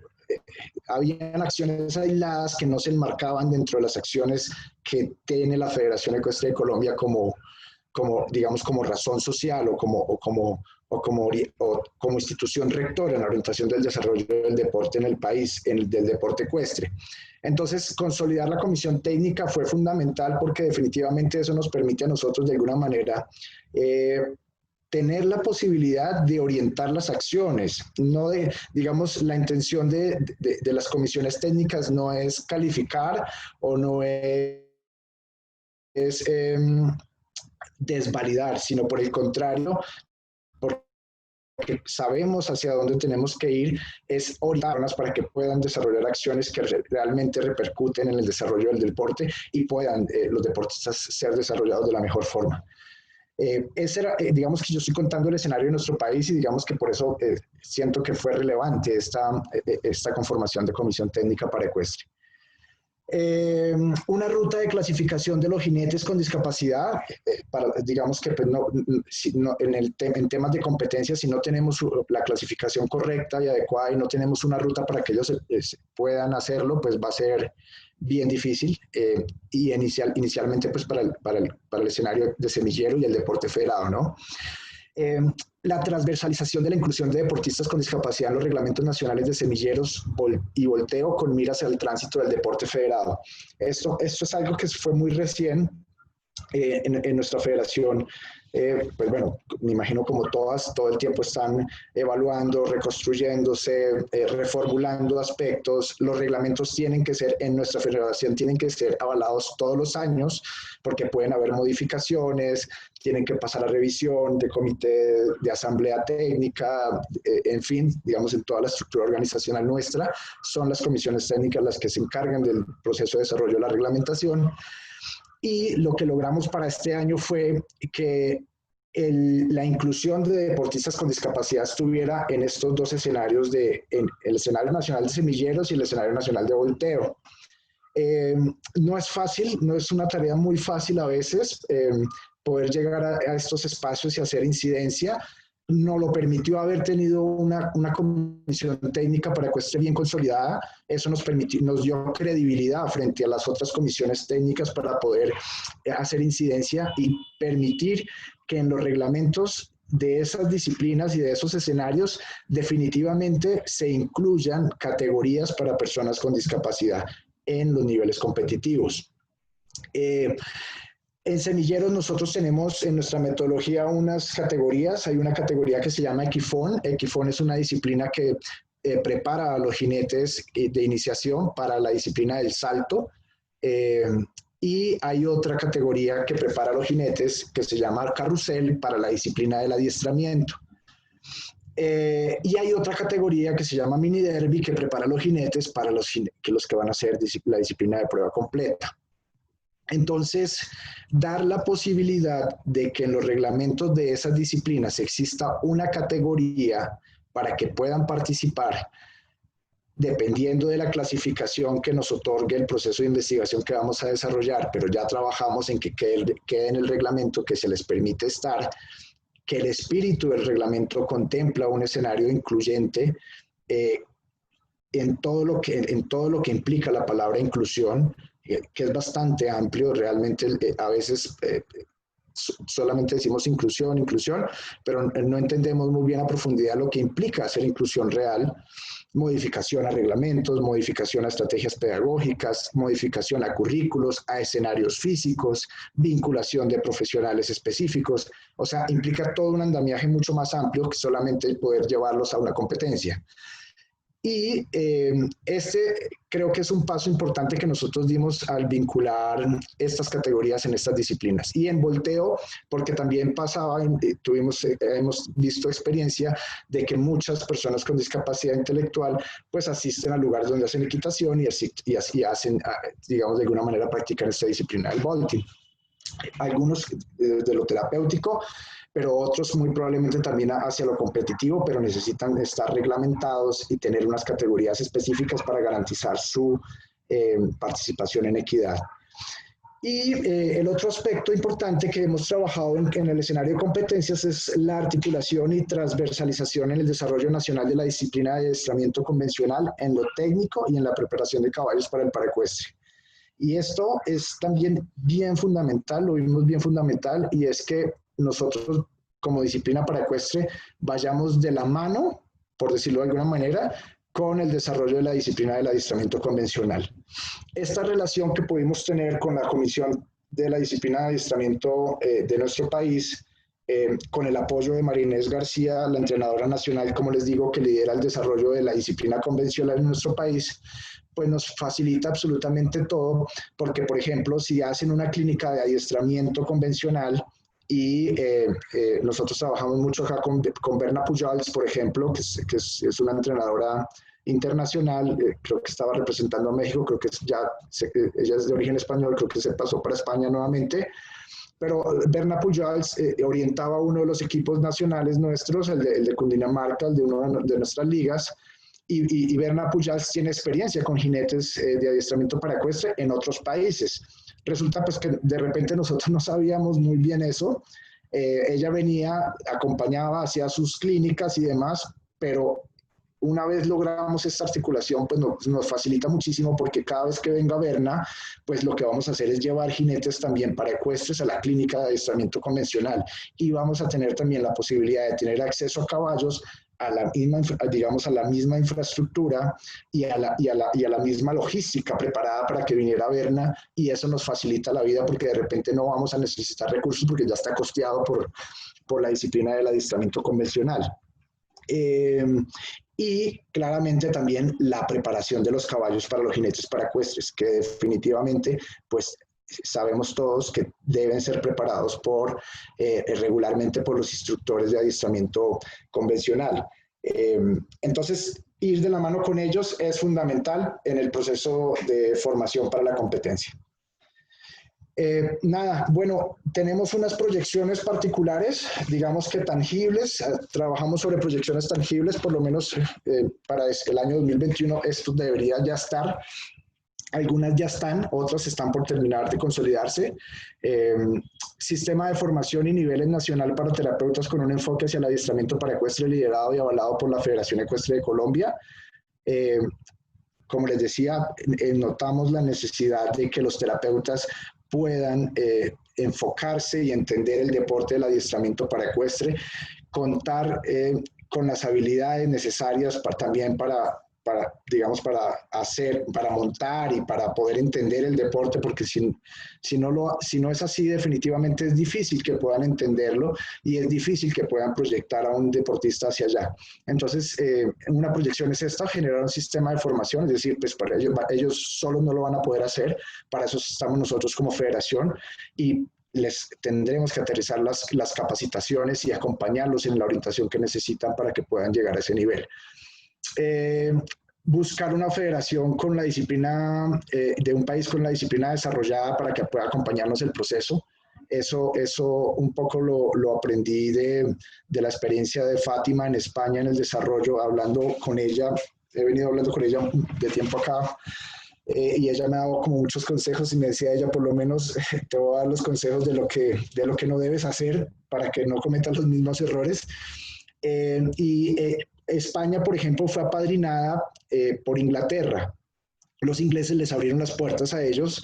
habían acciones aisladas que no se enmarcaban dentro de las acciones que tiene la Federación Ecuestre de Colombia como digamos, como razón social o como institución rectora en la orientación del desarrollo del deporte en el país, del deporte ecuestre. Entonces, consolidar la comisión técnica fue fundamental porque definitivamente eso nos permite a nosotros de alguna manera tener la posibilidad de orientar las acciones. No digamos, la intención de las comisiones técnicas no es calificar o no es desvalidar, sino por el contrario, porque sabemos hacia dónde tenemos que ir, es orientarlas para que puedan desarrollar acciones que realmente repercuten en el desarrollo del deporte y puedan los deportistas ser desarrollados de la mejor forma. Ese era, digamos que yo estoy contando el escenario de nuestro país y digamos que por eso siento que fue relevante esta conformación de comisión técnica para ecuestre. Una ruta de clasificación de los jinetes con discapacidad, digamos que pues en temas de competencia, si no tenemos la clasificación correcta y adecuada y no tenemos una ruta para que ellos puedan hacerlo, pues va a ser bien difícil y inicialmente pues para el escenario de semillero y el deporte federado, ¿no? La transversalización de la inclusión de deportistas con discapacidad en los reglamentos nacionales de semilleros y volteo con miras al tránsito del deporte federado. Esto es algo que fue muy recién en nuestra federación. Pues bueno, me imagino como todas, todo el tiempo están evaluando, reconstruyéndose, reformulando aspectos. Los reglamentos tienen que ser, en nuestra federación, tienen que ser avalados todos los años, porque pueden haber modificaciones, tienen que pasar a revisión de comité de asamblea técnica, en fin, digamos, en toda la estructura organizacional nuestra, son las comisiones técnicas las que se encargan del proceso de desarrollo de la reglamentación. Y lo que logramos para este año fue que la inclusión de deportistas con discapacidad estuviera en estos dos escenarios, en el escenario nacional de semilleros y el escenario nacional de volteo. No es fácil, no es una tarea muy fácil a veces poder llegar a estos espacios y hacer incidencia, nos lo permitió haber tenido una comisión técnica para ecuestre bien consolidada. Eso nos dio credibilidad frente a las otras comisiones técnicas para poder hacer incidencia y permitir que en los reglamentos de esas disciplinas y de esos escenarios definitivamente se incluyan categorías para personas con discapacidad en los niveles competitivos. En Semilleros nosotros tenemos en nuestra metodología unas categorías. Hay una categoría que se llama Equifón. Equifón es una disciplina que prepara a los jinetes de iniciación para la disciplina del salto. Y hay otra categoría que prepara a los jinetes que se llama Carrusel para la disciplina del adiestramiento. Y hay otra categoría que se llama Mini Derby que prepara a los jinetes para los que van a hacer la disciplina de prueba completa. Entonces, dar la posibilidad de que en los reglamentos de esas disciplinas exista una categoría para que puedan participar, dependiendo de la clasificación que nos otorgue el proceso de investigación que vamos a desarrollar, pero ya trabajamos en que quede en el reglamento que se les permite estar, que el espíritu del reglamento contempla un escenario incluyente en todo lo que implica la palabra inclusión, que es bastante amplio, realmente a veces solamente decimos inclusión, pero no entendemos muy bien a profundidad lo que implica hacer inclusión real, modificación a reglamentos, modificación a estrategias pedagógicas, modificación a currículos, a escenarios físicos, vinculación de profesionales específicos, o sea, implica todo un andamiaje mucho más amplio que solamente el poder llevarlos a una competencia. Y creo que es un paso importante que nosotros dimos al vincular estas categorías en estas disciplinas. Y en volteo, porque también pasaba, hemos visto experiencia de que muchas personas con discapacidad intelectual pues asisten a lugares donde hacen equitación y así hacen, digamos, de alguna manera practican esta disciplina del vaulting. Algunos de lo terapéutico, pero otros muy probablemente también hacia lo competitivo, pero necesitan estar reglamentados y tener unas categorías específicas para garantizar su participación en equidad. Y el otro aspecto importante que hemos trabajado en el escenario de competencias es la articulación y transversalización en el desarrollo nacional de la disciplina de adiestramiento convencional en lo técnico y en la preparación de caballos para el paraecuestre. Y esto es también bien fundamental, lo vimos bien fundamental, y es que nosotros como disciplina paraecuestre vayamos de la mano, por decirlo de alguna manera, con el desarrollo de la disciplina del adiestramiento convencional. Esta relación que pudimos tener con la Comisión de la Disciplina de Adiestramiento de nuestro país, con el apoyo de María Inés García, la entrenadora nacional, como les digo, que lidera el desarrollo de la disciplina convencional en nuestro país, pues nos facilita absolutamente todo, porque, por ejemplo, si hacen una clínica de adiestramiento convencional y nosotros trabajamos mucho acá con Berna Pujals, por ejemplo, que es una entrenadora internacional, creo que estaba representando a México, creo que ella es de origen español, creo que se pasó para España nuevamente, pero Berna Pujals orientaba uno de los equipos nacionales nuestros, el de Cundinamarca, el de una de nuestras ligas, y Berna Pujals tiene experiencia con jinetes de adiestramiento paraecuestre en otros países. Resulta pues que de repente nosotros no sabíamos muy bien eso. Ella venía, acompañaba, hacía sus clínicas y demás, pero una vez logramos esta articulación, pues nos facilita muchísimo, porque cada vez que venga Berna, pues lo que vamos a hacer es llevar jinetes también paraecuestres a la clínica de adiestramiento convencional, y vamos a tener también la posibilidad de tener acceso a caballos a la misma, digamos, a la misma infraestructura y a la misma logística preparada para que viniera Berna, y eso nos facilita la vida, porque de repente no vamos a necesitar recursos porque ya está costeado por la disciplina del adiestramiento convencional. Y claramente también la preparación de los caballos para los jinetes paraecuestres, que definitivamente pues sabemos todos que deben ser preparados regularmente por los instructores de adiestramiento convencional. Entonces, ir de la mano con ellos es fundamental en el proceso de formación para la competencia. Bueno, tenemos unas proyecciones particulares, digamos que tangibles. Trabajamos sobre proyecciones tangibles, por lo menos para el año 2021 esto debería ya estar. Algunas ya están, otras están por terminar de consolidarse. Sistema de formación y niveles nacional para terapeutas con un enfoque hacia el adiestramiento para ecuestre liderado y avalado por la Federación Ecuestre de Colombia. Como les decía, notamos la necesidad de que los terapeutas puedan enfocarse y entender el deporte del adiestramiento para ecuestre, contar con las habilidades necesarias también digamos, para montar y para poder entender el deporte, porque si no es así, definitivamente es difícil que puedan entenderlo y es difícil que puedan proyectar a un deportista hacia allá. Entonces, una proyección es esta, generar un sistema de formación, es decir, pues para ellos solos no lo van a poder hacer, para eso estamos nosotros como federación, y les tendremos que aterrizar las capacitaciones y acompañarlos en la orientación que necesitan para que puedan llegar a ese nivel. Buscar una federación con la disciplina, de un país con la disciplina desarrollada para que pueda acompañarnos el proceso. Eso un poco lo aprendí de la experiencia de Fátima en España en el desarrollo, hablando con ella, he venido hablando con ella de tiempo acá, y ella me ha dado como muchos consejos y me decía ella, por lo menos te voy a dar los consejos de lo que no debes hacer para que no cometas los mismos errores. España, por ejemplo, fue apadrinada por Inglaterra. Los ingleses les abrieron las puertas a ellos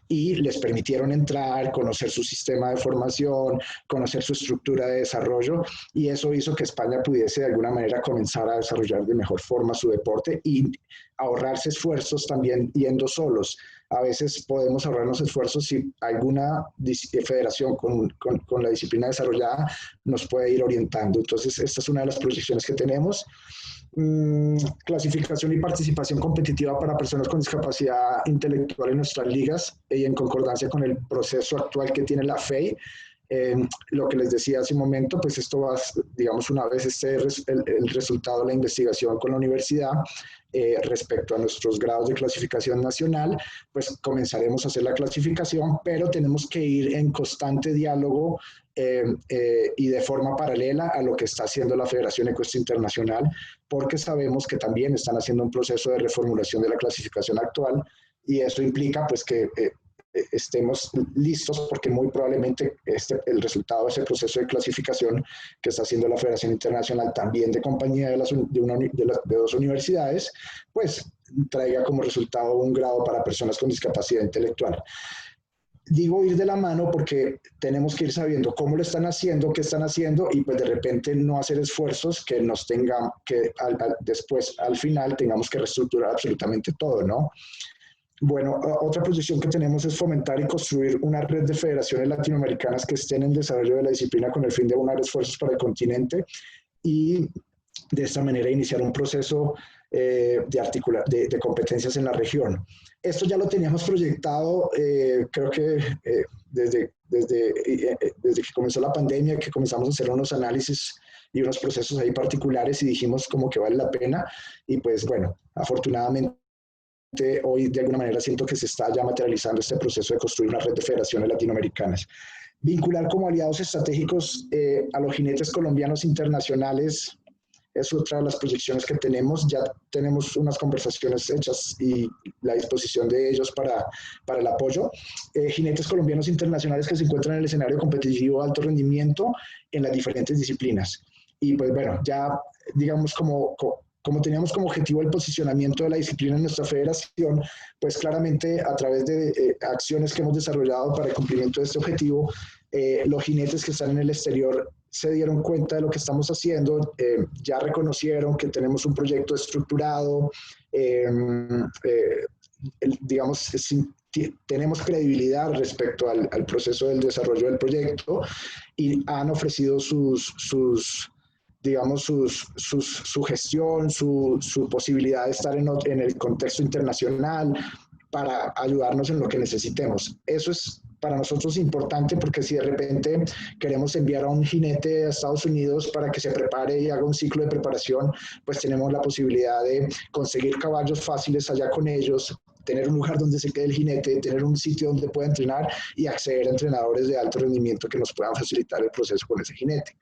y les permitieron entrar, conocer su sistema de formación, conocer su estructura de desarrollo, y eso hizo que España pudiese de alguna manera comenzar a desarrollar de mejor forma su deporte y ahorrarse esfuerzos también yendo solos. A veces podemos ahorrarnos esfuerzos si alguna federación con la disciplina desarrollada nos puede ir orientando. Entonces, esta es una de las proyecciones que tenemos. Clasificación y participación competitiva para personas con discapacidad intelectual en nuestras ligas y en concordancia con el proceso actual que tiene la FEI. Lo que les decía hace un momento, pues esto va, digamos, una vez esté el resultado de la investigación con la universidad respecto a nuestros grados de clasificación nacional, pues comenzaremos a hacer la clasificación, pero tenemos que ir en constante diálogo y de forma paralela a lo que está haciendo la Federación Ecuestre Internacional, porque sabemos que también están haciendo un proceso de reformulación de la clasificación actual, y eso implica pues que estemos listos, porque muy probablemente el resultado de ese proceso de clasificación que está haciendo la Federación Internacional, también de compañía de dos universidades, pues traiga como resultado un grado para personas con discapacidad intelectual. Digo ir de la mano porque tenemos que ir sabiendo cómo lo están haciendo, qué están haciendo, y pues de repente no hacer esfuerzos que nos tengan que después, al final, tengamos que reestructurar absolutamente todo, ¿no? Bueno, otra proyección que tenemos es fomentar y construir una red de federaciones latinoamericanas que estén en desarrollo de la disciplina con el fin de aunar esfuerzos para el continente y de esta manera iniciar un proceso de competencias en la región. Esto ya lo teníamos proyectado, creo que desde que comenzó la pandemia, que comenzamos a hacer unos análisis y unos procesos ahí particulares y dijimos como que vale la pena, y pues bueno, afortunadamente hoy de alguna manera siento que se está ya materializando este proceso de construir una red de federaciones latinoamericanas. Vincular como aliados estratégicos a los jinetes colombianos internacionales es otra de las proyecciones que tenemos. Ya tenemos unas conversaciones hechas y la disposición de ellos para el apoyo. Jinetes colombianos internacionales que se encuentran en el escenario competitivo de alto rendimiento en las diferentes disciplinas. Y pues bueno, ya digamos como teníamos como objetivo el posicionamiento de la disciplina en nuestra federación, pues claramente a través de acciones que hemos desarrollado para el cumplimiento de este objetivo, los jinetes que están en el exterior se dieron cuenta de lo que estamos haciendo, ya reconocieron que tenemos un proyecto estructurado, digamos, tenemos credibilidad respecto al proceso del desarrollo del proyecto, y han ofrecido su gestión, su posibilidad de estar en el contexto internacional para ayudarnos en lo que necesitemos. Eso es para nosotros importante, porque si de repente queremos enviar a un jinete a Estados Unidos para que se prepare y haga un ciclo de preparación, pues tenemos la posibilidad de conseguir caballos fáciles allá con ellos, tener un lugar donde se quede el jinete, tener un sitio donde pueda entrenar y acceder a entrenadores de alto rendimiento que nos puedan facilitar el proceso con ese jinete.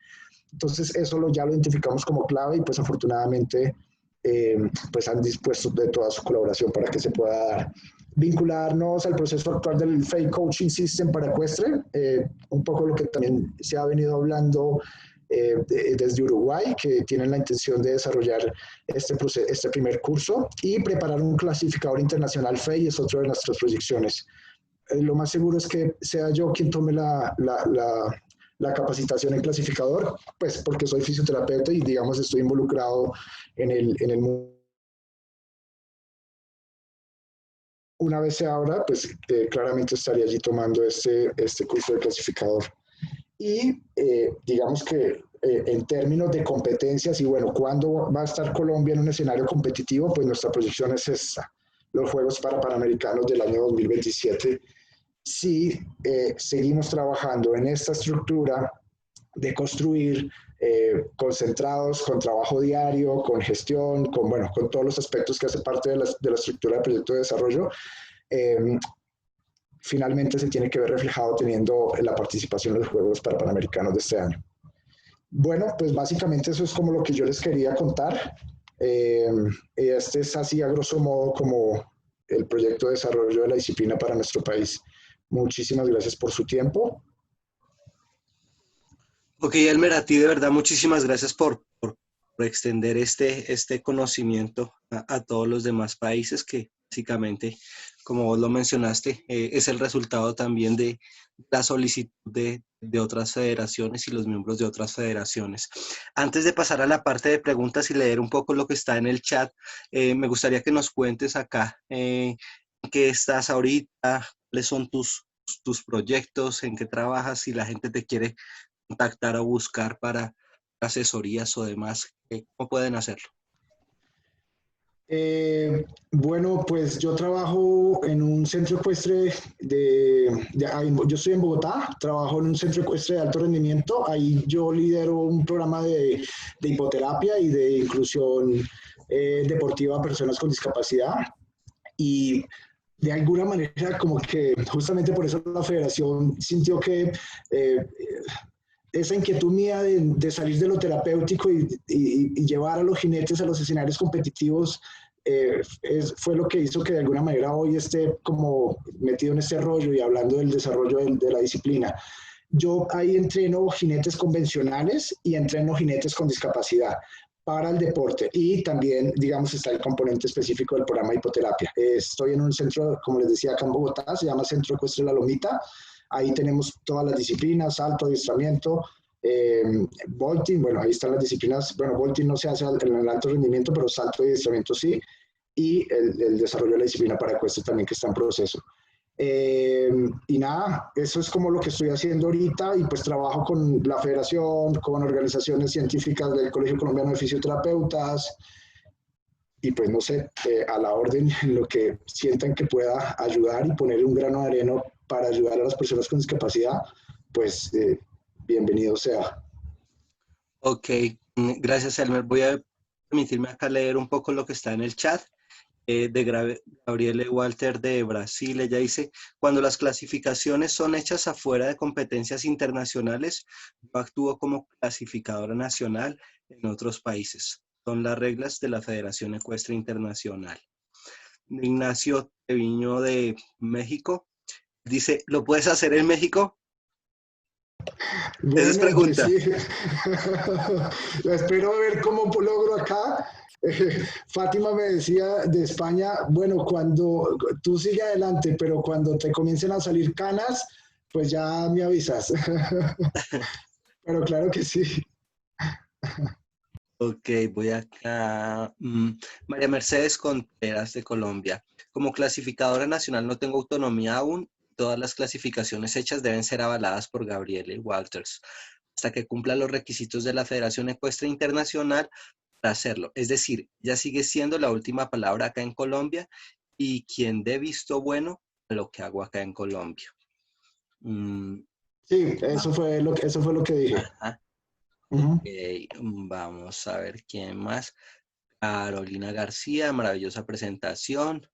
Entonces eso ya lo identificamos como clave, y pues afortunadamente pues han dispuesto de toda su colaboración para que se pueda dar. vincularnos al proceso actual del FEI Coaching System para ecuestre, un poco lo que también se ha venido hablando desde Uruguay, que tienen la intención de desarrollar este primer curso, y preparar un clasificador internacional FEI es otra de nuestras proyecciones. Lo más seguro es que sea yo quien tome la capacitación en clasificador, pues porque soy fisioterapeuta y digamos estoy involucrado en el mundo. Una vez se abra, pues claramente estaría allí tomando este curso de clasificador. Y digamos que en términos de competencias y bueno, ¿cuándo va a estar Colombia en un escenario competitivo? Pues nuestra proyección es esta, los Juegos Panamericanos del año 2027. Si seguimos trabajando en esta estructura de construir concentrados con trabajo diario, con gestión, con todos los aspectos que hace parte de la estructura de proyecto de desarrollo, finalmente se tiene que ver reflejado teniendo la participación en los Juegos Panamericanos de este año. Bueno, pues básicamente eso es como lo que yo les quería contar. Este es así a grosso modo como el proyecto de desarrollo de la disciplina para nuestro país. Muchísimas gracias por su tiempo. Ok, Elmer, a ti de verdad muchísimas gracias por extender este conocimiento a todos los demás países que básicamente, como vos lo mencionaste, es el resultado también de la solicitud de otras federaciones y los miembros de otras federaciones. Antes de pasar a la parte de preguntas y leer un poco lo que está en el chat, me gustaría que nos cuentes acá en qué estás ahorita, cuáles son tus proyectos, en qué trabajas, si la gente te quiere contactar o buscar para asesorías o demás, ¿cómo pueden hacerlo? Bueno, pues yo trabajo en un centro ecuestre yo estoy en Bogotá, trabajo en un centro ecuestre de alto rendimiento, ahí yo lidero un programa de hipoterapia y de inclusión deportiva a personas con discapacidad y de alguna manera como que justamente por eso la federación sintió que esa inquietud mía de salir de lo terapéutico y llevar a los jinetes a los escenarios competitivos fue lo que hizo que de alguna manera hoy esté como metido en este rollo y hablando del desarrollo de la disciplina. Yo ahí entreno jinetes convencionales y entreno jinetes con discapacidad para el deporte y también, digamos, está el componente específico del programa de hipoterapia. Estoy en un centro, como les decía, acá en Bogotá, se llama Centro Ecuestre La Lomita. Ahí tenemos todas las disciplinas, salto, adiestramiento, vaulting, bueno, ahí están las disciplinas, bueno, vaulting no se hace en el alto rendimiento, pero salto y adiestramiento sí, y el desarrollo de la disciplina para ecuestre también que está en proceso. Y nada, eso es como lo que estoy haciendo ahorita y pues trabajo con la federación, con organizaciones científicas del Colegio Colombiano de Fisioterapeutas y pues no sé, a la orden en lo que sientan que pueda ayudar y poner un grano de arena para ayudar a las personas con discapacidad, pues bienvenido sea. Ok, gracias, Elmer. Voy a permitirme acá leer un poco lo que está en el chat. Gabriele Walter de Brasil, ella dice, cuando las clasificaciones son hechas afuera de competencias internacionales, yo actúo como clasificadora nacional en otros países. Son las reglas de la Federación Ecuestre Internacional. Ignacio Treviño de México dice, ¿lo puedes hacer en México? Esa es Bueno, pues pregunta. sí, espero ver cómo logro acá. Fátima me decía de España, bueno, cuando tú sigue adelante, pero cuando te comiencen a salir canas, pues ya me avisas. Pero claro que sí. Ok, voy acá. María Mercedes Contreras de Colombia. Como clasificadora nacional no tengo autonomía aún. Todas las clasificaciones hechas deben ser avaladas por Gabriele Walters hasta que cumpla los requisitos de la Federación Ecuestre Internacional para hacerlo. Es decir, ya sigue siendo la última palabra acá en Colombia y quien dé visto bueno a lo que hago acá en Colombia. Sí, Va. eso fue lo que dije. Ajá. Uh-huh. Ok, vamos a ver quién más. Carolina García, maravillosa presentación.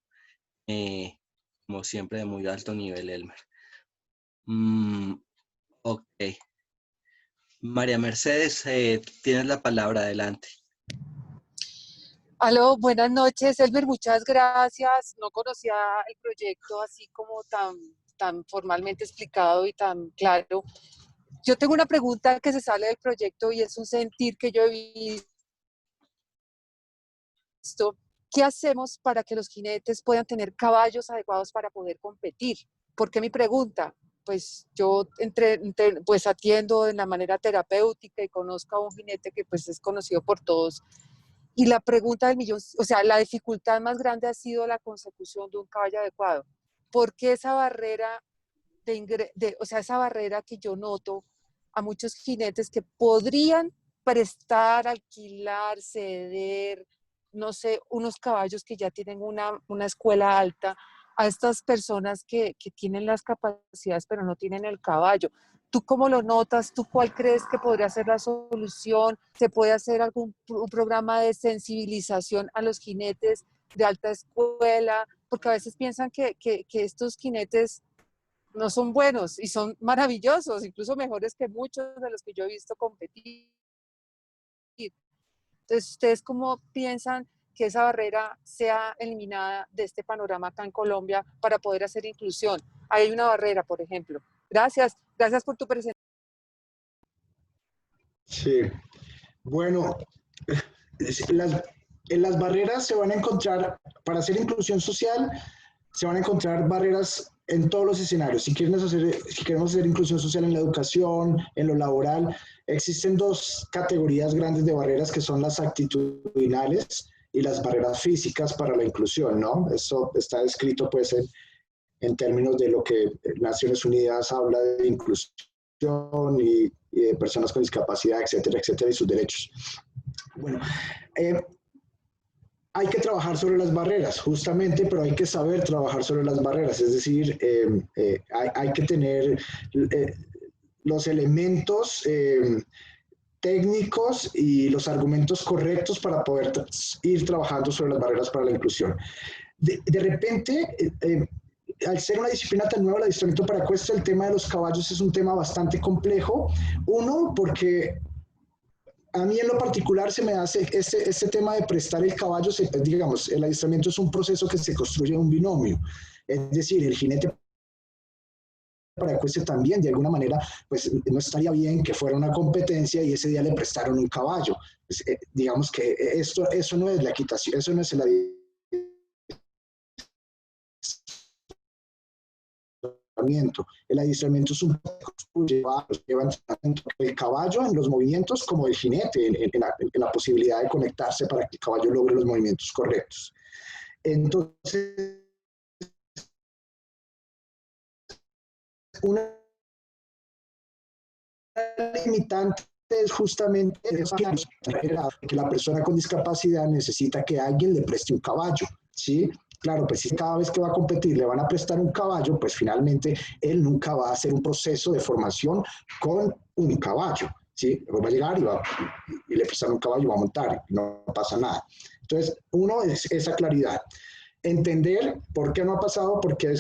Eh, Como siempre, de muy alto nivel, Elmer. Ok. María Mercedes, tienes la palabra, adelante. Aló, buenas noches, Elber, muchas gracias. No conocía el proyecto así como tan formalmente explicado y tan claro. Yo tengo una pregunta que se sale del proyecto y es un sentir que yo he visto. ¿Qué hacemos para que los jinetes puedan tener caballos adecuados para poder competir? ¿Por qué mi pregunta? Pues yo pues atiendo de la manera terapéutica y conozco a un jinete que pues es conocido por todos. Y la pregunta del millón, o sea, la dificultad más grande ha sido la consecución de un caballo adecuado. ¿Por qué esa barrera o sea, esa barrera que yo noto a muchos jinetes que podrían prestar, alquilar, ceder, no sé, unos caballos que ya tienen una escuela alta, a estas personas que tienen las capacidades pero no tienen el caballo? ¿Tú cómo lo notas? ¿Tú cuál crees que podría ser la solución? ¿Se puede hacer un programa de sensibilización a los jinetes de alta escuela? Porque a veces piensan que estos jinetes no son buenos y son maravillosos, incluso mejores que muchos de los que yo he visto competir. Entonces, ¿ustedes cómo piensan que esa barrera sea eliminada de este panorama acá en Colombia para poder hacer inclusión? Hay una barrera, por ejemplo. Gracias por tu presentación. Sí, bueno, en las barreras se van a encontrar, para hacer inclusión social, se van a encontrar barreras en todos los escenarios. Si queremos hacer inclusión social en la educación, en lo laboral, existen dos categorías grandes de barreras que son las actitudinales y las barreras físicas para la inclusión, ¿no? Eso está descrito pues en términos de lo que Naciones Unidas habla de inclusión y de personas con discapacidad, etcétera, etcétera, y sus derechos. Bueno, hay que trabajar sobre las barreras, justamente, pero hay que saber trabajar sobre las barreras, es decir, hay que tener los elementos técnicos y los argumentos correctos para poder ir trabajando sobre las barreras para la inclusión. De repente, al ser una disciplina tan nueva, el adiestramiento para ecuestre, el tema de los caballos es un tema bastante complejo. Uno, porque a mí en lo particular se me hace este tema de prestar el caballo, digamos, el adiestramiento es un proceso que se construye en un binomio. Es decir, el jinete para ecuestre también, de alguna manera, pues no estaría bien que fuera una competencia y ese día le prestaron un caballo. Pues, digamos que eso no es la equitación, eso no es el adiestramiento. El adiestramiento es un lleva el caballo en los movimientos como el jinete, en la posibilidad de conectarse para que el caballo logre los movimientos correctos. Entonces, una limitante es justamente que la persona con discapacidad necesita que alguien le preste un caballo, ¿sí? Claro, pues si cada vez que va a competir le van a prestar un caballo, pues finalmente él nunca va a hacer un proceso de formación con un caballo, ¿sí? Va a llegar y le prestan un caballo, va a montar, no pasa nada. Entonces, uno es esa claridad. Entender por qué no ha pasado, porque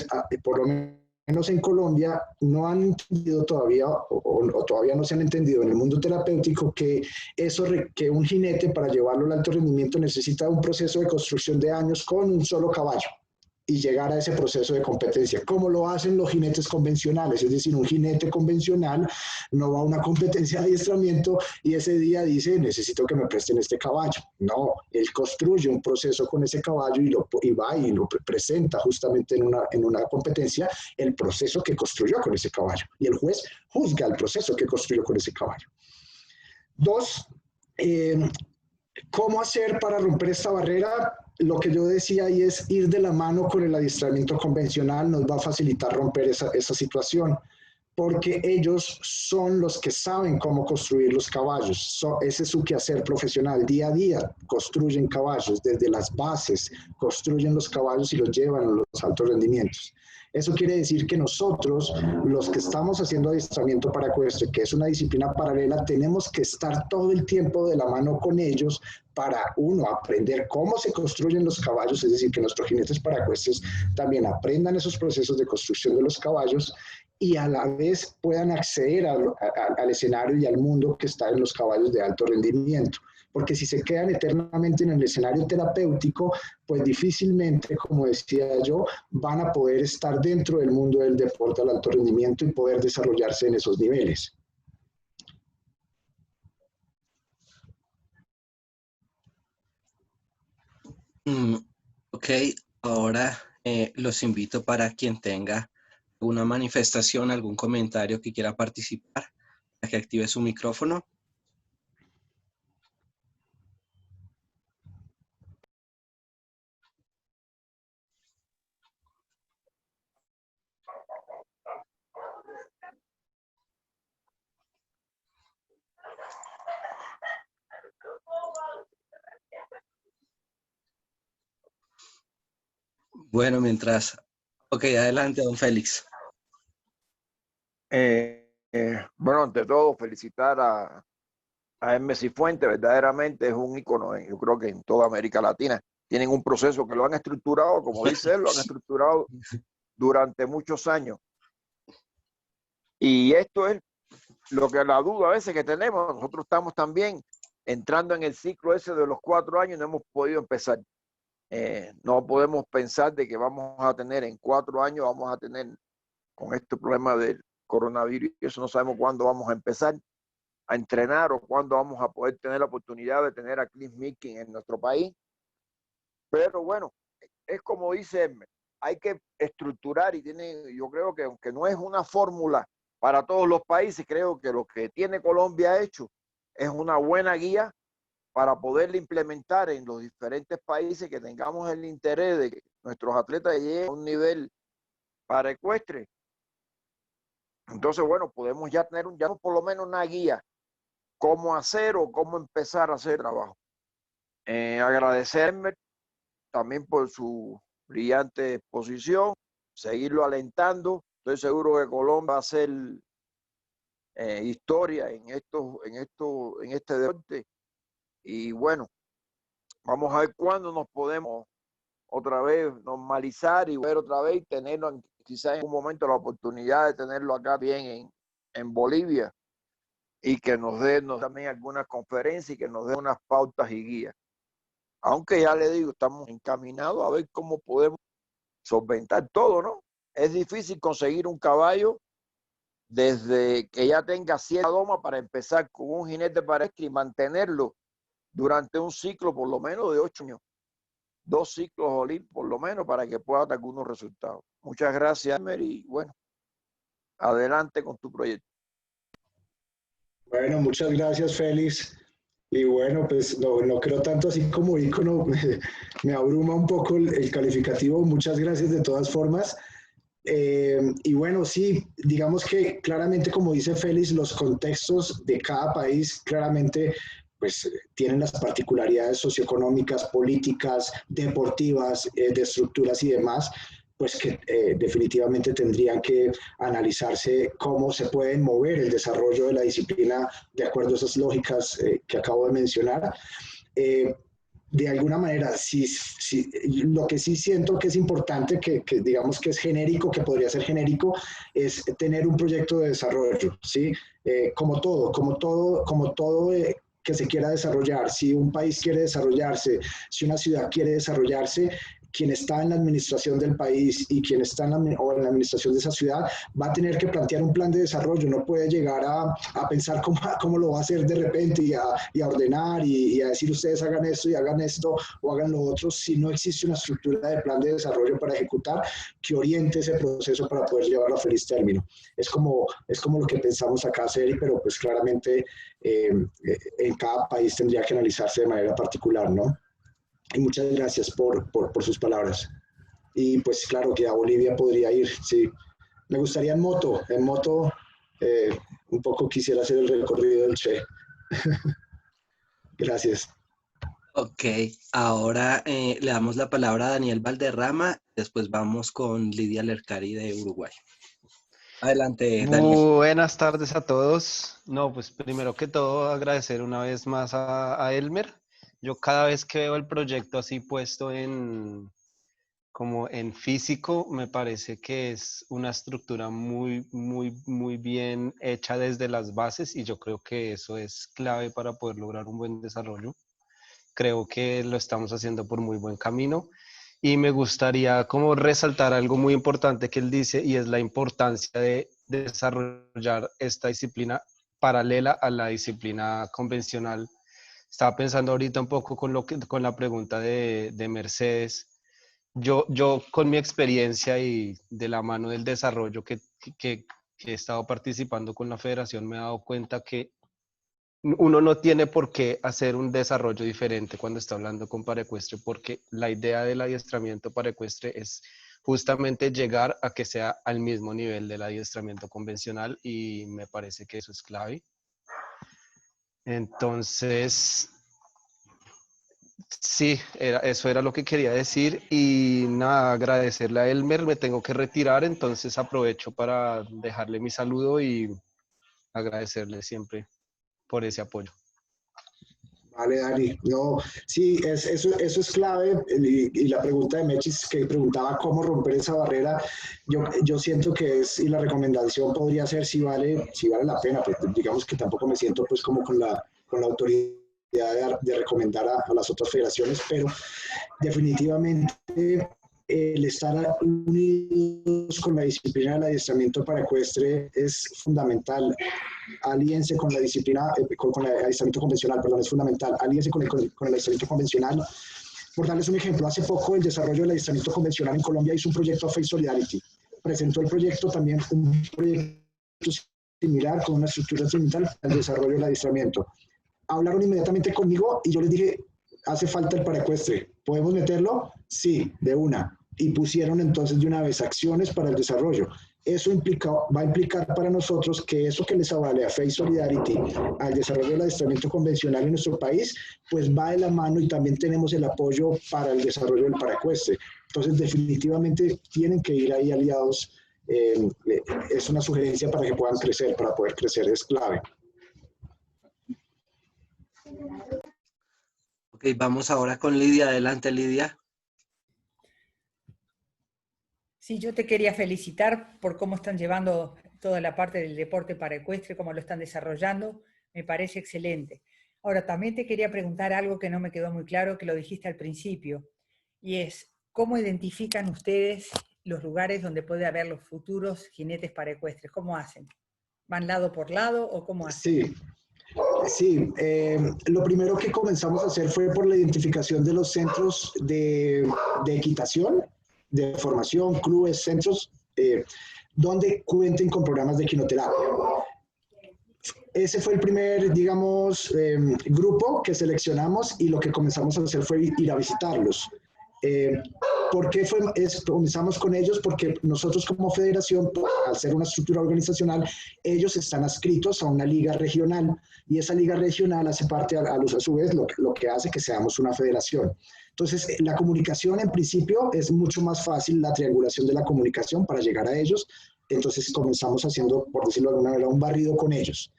por lo menos en Colombia no han entendido todavía o todavía no se han entendido en el mundo terapéutico que que un jinete para llevarlo al alto rendimiento necesita un proceso de construcción de años con un solo caballo y llegar a ese proceso de competencia, como lo hacen los jinetes convencionales. Es decir, un jinete convencional no va a una competencia de adiestramiento y ese día dice, necesito que me presten este caballo. No, él construye un proceso con ese caballo y va y lo presenta justamente en una competencia el proceso que construyó con ese caballo. Y el juez juzga el proceso que construyó con ese caballo. Dos, ¿cómo hacer para romper esta barrera? Lo que yo decía ahí es ir de la mano con el adiestramiento convencional, nos va a facilitar romper esa situación, porque ellos son los que saben cómo construir los caballos. Ese es su quehacer profesional, día a día construyen caballos, desde las bases construyen los caballos y los llevan a los altos rendimientos. Eso quiere decir que nosotros, los que estamos haciendo adiestramiento para ecuestre, que es una disciplina paralela, tenemos que estar todo el tiempo de la mano con ellos para, uno, aprender cómo se construyen los caballos, es decir, que nuestros jinetes para ecuestres también aprendan esos procesos de construcción de los caballos y a la vez puedan acceder al escenario y al mundo que está en los caballos de alto rendimiento. porque si se quedan eternamente en el escenario terapéutico, pues difícilmente, como decía yo, van a poder estar dentro del mundo del deporte al alto rendimiento y poder desarrollarse en esos niveles. Ok, ahora los invito para quien tenga alguna manifestación, algún comentario que quiera participar, para que active su micrófono. Bueno, mientras... Ok, adelante, don Félix. Bueno, ante todo, felicitar a Hermes Cifuentes, verdaderamente es un ícono, yo creo que en toda América Latina. Tienen un proceso que lo han estructurado, como dice él, lo han estructurado durante muchos años. Y esto es lo que la duda a veces que tenemos. Nosotros estamos también entrando en el ciclo ese de los 4 años, no hemos podido empezar. No podemos pensar de que vamos a tener en 4 años, vamos a tener con este problema del coronavirus, y eso no sabemos cuándo vamos a empezar a entrenar o cuándo vamos a poder tener la oportunidad de tener a Cliff Milking en nuestro país. Pero bueno, es como dice Hermes, hay que estructurar y yo creo que aunque no es una fórmula para todos los países, creo que lo que tiene Colombia hecho es una buena guía para poderla implementar en los diferentes países que tengamos el interés de que nuestros atletas lleguen a un nivel para ecuestre. Entonces, bueno, podemos ya tener ya por lo menos una guía cómo hacer o cómo empezar a hacer trabajo. Agradecerme también por su brillante exposición, seguirlo alentando. Estoy seguro que Colombia va a hacer historia en este deporte. Y bueno, vamos a ver cuándo nos podemos otra vez normalizar y ver otra vez y tenerlo, quizás en un momento, la oportunidad de tenerlo acá bien en Bolivia, y que nos dé también algunas conferencias y que nos dé unas pautas y guías. Aunque ya le digo, estamos encaminados a ver cómo podemos solventar todo, ¿no? Es difícil conseguir un caballo desde que ya tenga 7 domas para empezar con un jinete para equestre y mantenerlo durante un ciclo por lo menos de 8 años. 2 ciclos olímpicos por lo menos para que pueda dar algunos resultados. Muchas gracias, Emer, y bueno, adelante con tu proyecto. Bueno, muchas gracias, Félix. Y bueno, pues no creo tanto así como ícono, me abruma un poco el calificativo. Muchas gracias de todas formas. Y bueno, sí, digamos que claramente, como dice Félix, los contextos de cada país claramente pues tienen las particularidades socioeconómicas, políticas, deportivas, de estructuras y demás, pues que definitivamente tendrían que analizarse cómo se pueden mover el desarrollo de la disciplina de acuerdo a esas lógicas que acabo de mencionar. De alguna manera, lo que sí siento que es importante, que digamos que es genérico, que podría ser genérico, es tener un proyecto de desarrollo, ¿sí? Como todo que se quiera desarrollar. Si un país quiere desarrollarse, si una ciudad quiere desarrollarse, quien está en la administración del país y quien está en la administración de esa ciudad va a tener que plantear un plan de desarrollo, no puede llegar a pensar cómo lo va a hacer de repente y a ordenar y a decir ustedes hagan esto y hagan esto o hagan lo otro, si no existe una estructura de plan de desarrollo para ejecutar que oriente ese proceso para poder llevarlo a feliz término. Es como lo que pensamos acá, Seri, pero pues claramente en cada país tendría que analizarse de manera particular, ¿no? Y muchas gracias por sus palabras. Y pues claro que a Bolivia podría ir, sí. Me gustaría en moto, un poco quisiera hacer el recorrido del Che. Gracias. Ok, ahora le damos la palabra a Daniel Valderrama, después vamos con Lidia Lercari de Uruguay. Adelante, Daniel. Buenas tardes a todos. No, pues primero que todo agradecer una vez más a Elmer. Yo cada vez que veo el proyecto así puesto como en físico, me parece que es una estructura muy bien hecha desde las bases y yo creo que eso es clave para poder lograr un buen desarrollo. Creo que lo estamos haciendo por muy buen camino y me gustaría como resaltar algo muy importante que él dice y es la importancia de desarrollar esta disciplina paralela a la disciplina convencional. Estaba pensando ahorita un poco con la pregunta de Mercedes. Yo con mi experiencia y de la mano del desarrollo que he estado participando con la federación, me he dado cuenta que uno no tiene por qué hacer un desarrollo diferente cuando está hablando con paraecuestre, porque la idea del adiestramiento paraecuestre es justamente llegar a que sea al mismo nivel del adiestramiento convencional y me parece que eso es clave. Entonces, sí, eso era lo que quería decir y nada, agradecerle a Elmer, me tengo que retirar, entonces aprovecho para dejarle mi saludo y agradecerle siempre por ese apoyo. Vale, Dani. No, sí, eso es clave. Y la pregunta de Mechis que preguntaba cómo romper esa barrera, yo siento que es, y la recomendación podría ser si vale la pena, pues digamos que tampoco me siento pues como con la autoridad de recomendar a las otras federaciones, pero definitivamente el estar unidos con la disciplina del adiestramiento paraecuestre es fundamental. Alíense con la disciplina, con el adiestramiento convencional, perdón, es fundamental. Alíense con el adiestramiento convencional. Por darles un ejemplo, hace poco el desarrollo del adiestramiento convencional en Colombia hizo un proyecto Face Solidarity. Presentó el proyecto también, un proyecto similar, con una estructura similar al desarrollo del adiestramiento. Hablaron inmediatamente conmigo y yo les dije, hace falta el paraecuestre, ¿podemos meterlo? Sí, de una. Y pusieron entonces de una vez acciones para el desarrollo. Eso va a implicar para nosotros que eso que les avale a Face Solidarity, al desarrollo del adiestramiento convencional en nuestro país, pues va de la mano y también tenemos el apoyo para el desarrollo del paraecuestre. Entonces, definitivamente tienen que ir ahí aliados. Es una sugerencia para que puedan crecer, para poder crecer, es clave. Ok, vamos ahora con Lidia. Adelante, Lidia. Sí, yo te quería felicitar por cómo están llevando toda la parte del deporte paraecuestre, cómo lo están desarrollando. Me parece excelente. Ahora, también te quería preguntar algo que no me quedó muy claro, que lo dijiste al principio, y es, ¿cómo identifican ustedes los lugares donde puede haber los futuros jinetes paraecuestres? ¿Cómo hacen? ¿Van lado por lado o cómo hacen? Sí, lo primero que comenzamos a hacer fue por la identificación de los centros de equitación, de formación, clubes, centros, donde cuenten con programas de equinoterapia. Ese fue el primer, digamos, grupo que seleccionamos y lo que comenzamos a hacer fue ir a visitarlos. ¿Por qué comenzamos con ellos? Porque nosotros como federación, al ser una estructura organizacional, ellos están adscritos a una liga regional y esa liga regional hace parte a su vez lo que hace que seamos una federación. Entonces, la comunicación en principio es mucho más fácil, la triangulación de la comunicación para llegar a ellos. Entonces comenzamos haciendo, por decirlo de alguna manera, un barrido con ellos.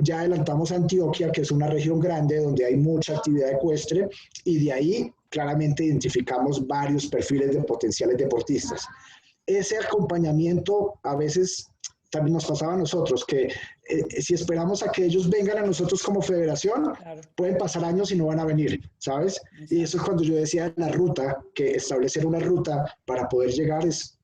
Ya adelantamos a Antioquia, que es una región grande donde hay mucha actividad ecuestre y de ahí claramente identificamos varios perfiles de potenciales deportistas. Ese acompañamiento a veces también nos pasaba a nosotros, que si esperamos a que ellos vengan a nosotros como federación, claro, pueden pasar años y no van a venir, ¿sabes? Exacto. Y eso es cuando yo decía la ruta, que establecer una ruta para poder llegar es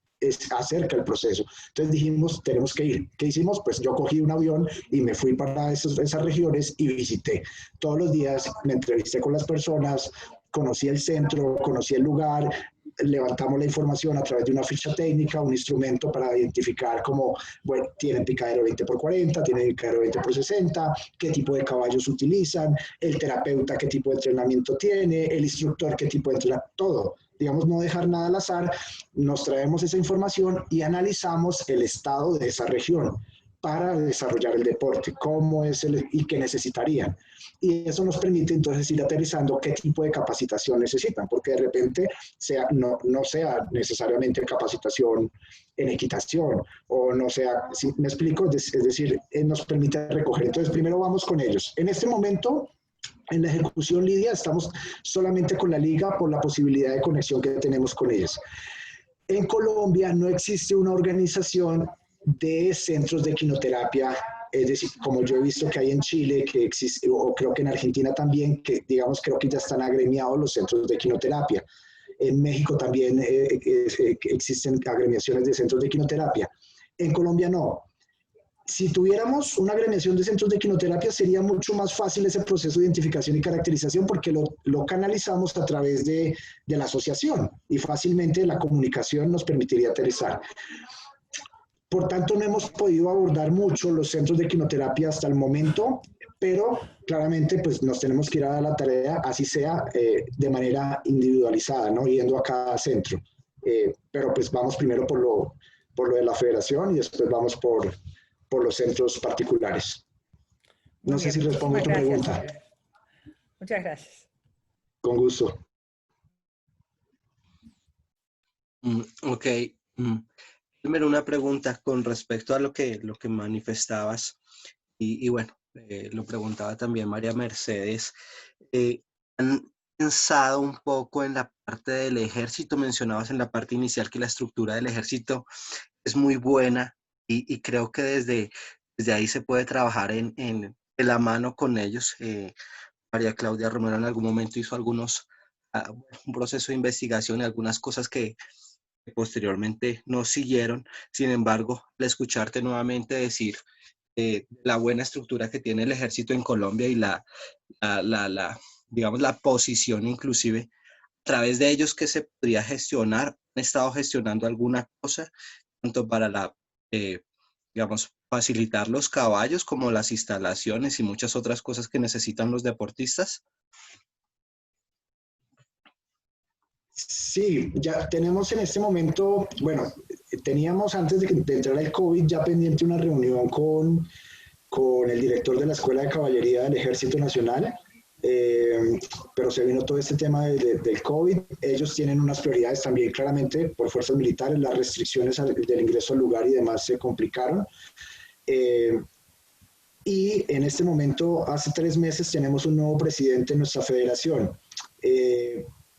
acerca el proceso. Entonces dijimos, tenemos que ir. ¿Qué hicimos? Pues yo cogí un avión y me fui para esas regiones y visité. Todos los días me entrevisté con las personas, conocí el centro, conocí el lugar, levantamos la información a través de una ficha técnica, un instrumento para identificar cómo, bueno, tienen picadero 20x40, tienen picadero 20x60, qué tipo de caballos utilizan, el terapeuta qué tipo de entrenamiento tiene, el instructor qué tipo de entrenamiento, todo. Digamos, no dejar nada al azar, nos traemos esa información y analizamos el estado de esa región para desarrollar el deporte, cómo es y qué necesitarían. Y eso nos permite entonces ir aterrizando qué tipo de capacitación necesitan, porque de repente no sea necesariamente capacitación en equitación, o no sea, si me explico, es decir, nos permite recoger. Entonces, primero vamos con ellos. En este momento, En la ejecución, Lidia, estamos solamente con la liga por la posibilidad de conexión que tenemos con ellos. En Colombia no existe una organización de centros de quinoterapia, es decir, como yo he visto que hay en Chile, que existe, o creo que en Argentina también, que digamos creo que ya están agremiados los centros de quinoterapia. En México también existen agremiaciones de centros de quinoterapia. En Colombia no. Si tuviéramos una agremiación de centros de quinoterapia, sería mucho más fácil ese proceso de identificación y caracterización porque lo canalizamos a través de la asociación y fácilmente la comunicación nos permitiría aterrizar. Por tanto, no hemos podido abordar mucho los centros de quinoterapia hasta el momento, pero claramente pues, nos tenemos que ir a dar la tarea, así sea de manera individualizada, ¿no? Yendo a cada centro. Pero pues vamos primero por lo de la federación y después vamos por los centros particulares. No sé si respondo a tu pregunta. Muchas gracias. Con gusto. Ok. Primero una pregunta con respecto a lo que manifestabas y bueno, lo preguntaba también María Mercedes. ¿Han pensado un poco en la parte del ejército? Mencionabas en la parte inicial que la estructura del ejército es muy buena y creo que desde ahí se puede trabajar en la mano con ellos. María Claudia Romero en algún momento hizo un proceso de investigación y algunas cosas que posteriormente no siguieron. Sin embargo, al escucharte nuevamente decir la buena estructura que tiene el ejército en Colombia y digamos, la posición inclusive a través de ellos que se podría gestionar, han estado gestionando alguna cosa, tanto para digamos, facilitar los caballos como las instalaciones y muchas otras cosas que necesitan los deportistas. Sí, ya tenemos en este momento, bueno, teníamos antes de entrar el COVID ya pendiente una reunión con el director de la Escuela de Caballería del Ejército Nacional, pero se vino todo este tema del COVID. Ellos tienen unas prioridades también claramente por fuerzas militares, las restricciones del ingreso al lugar y demás se complicaron. Y en este momento, hace 3 meses, tenemos un nuevo presidente en nuestra federación.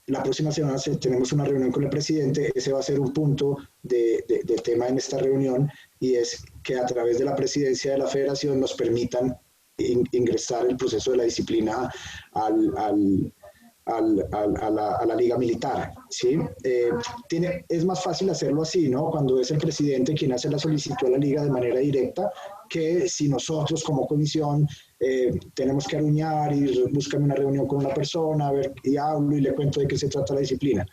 La próxima semana tenemos una reunión con el presidente, ese va a ser un punto de tema en esta reunión y es que a través de la presidencia de la federación nos permitan ingresar el proceso de la disciplina a la liga militar, ¿sí? Es más fácil hacerlo así, ¿no? Cuando es el presidente quien hace la solicitud a la liga de manera directa, que si nosotros como comisión tenemos que aruñar y buscar una reunión con una persona, a ver, y hablo y le cuento de qué se trata la disciplina.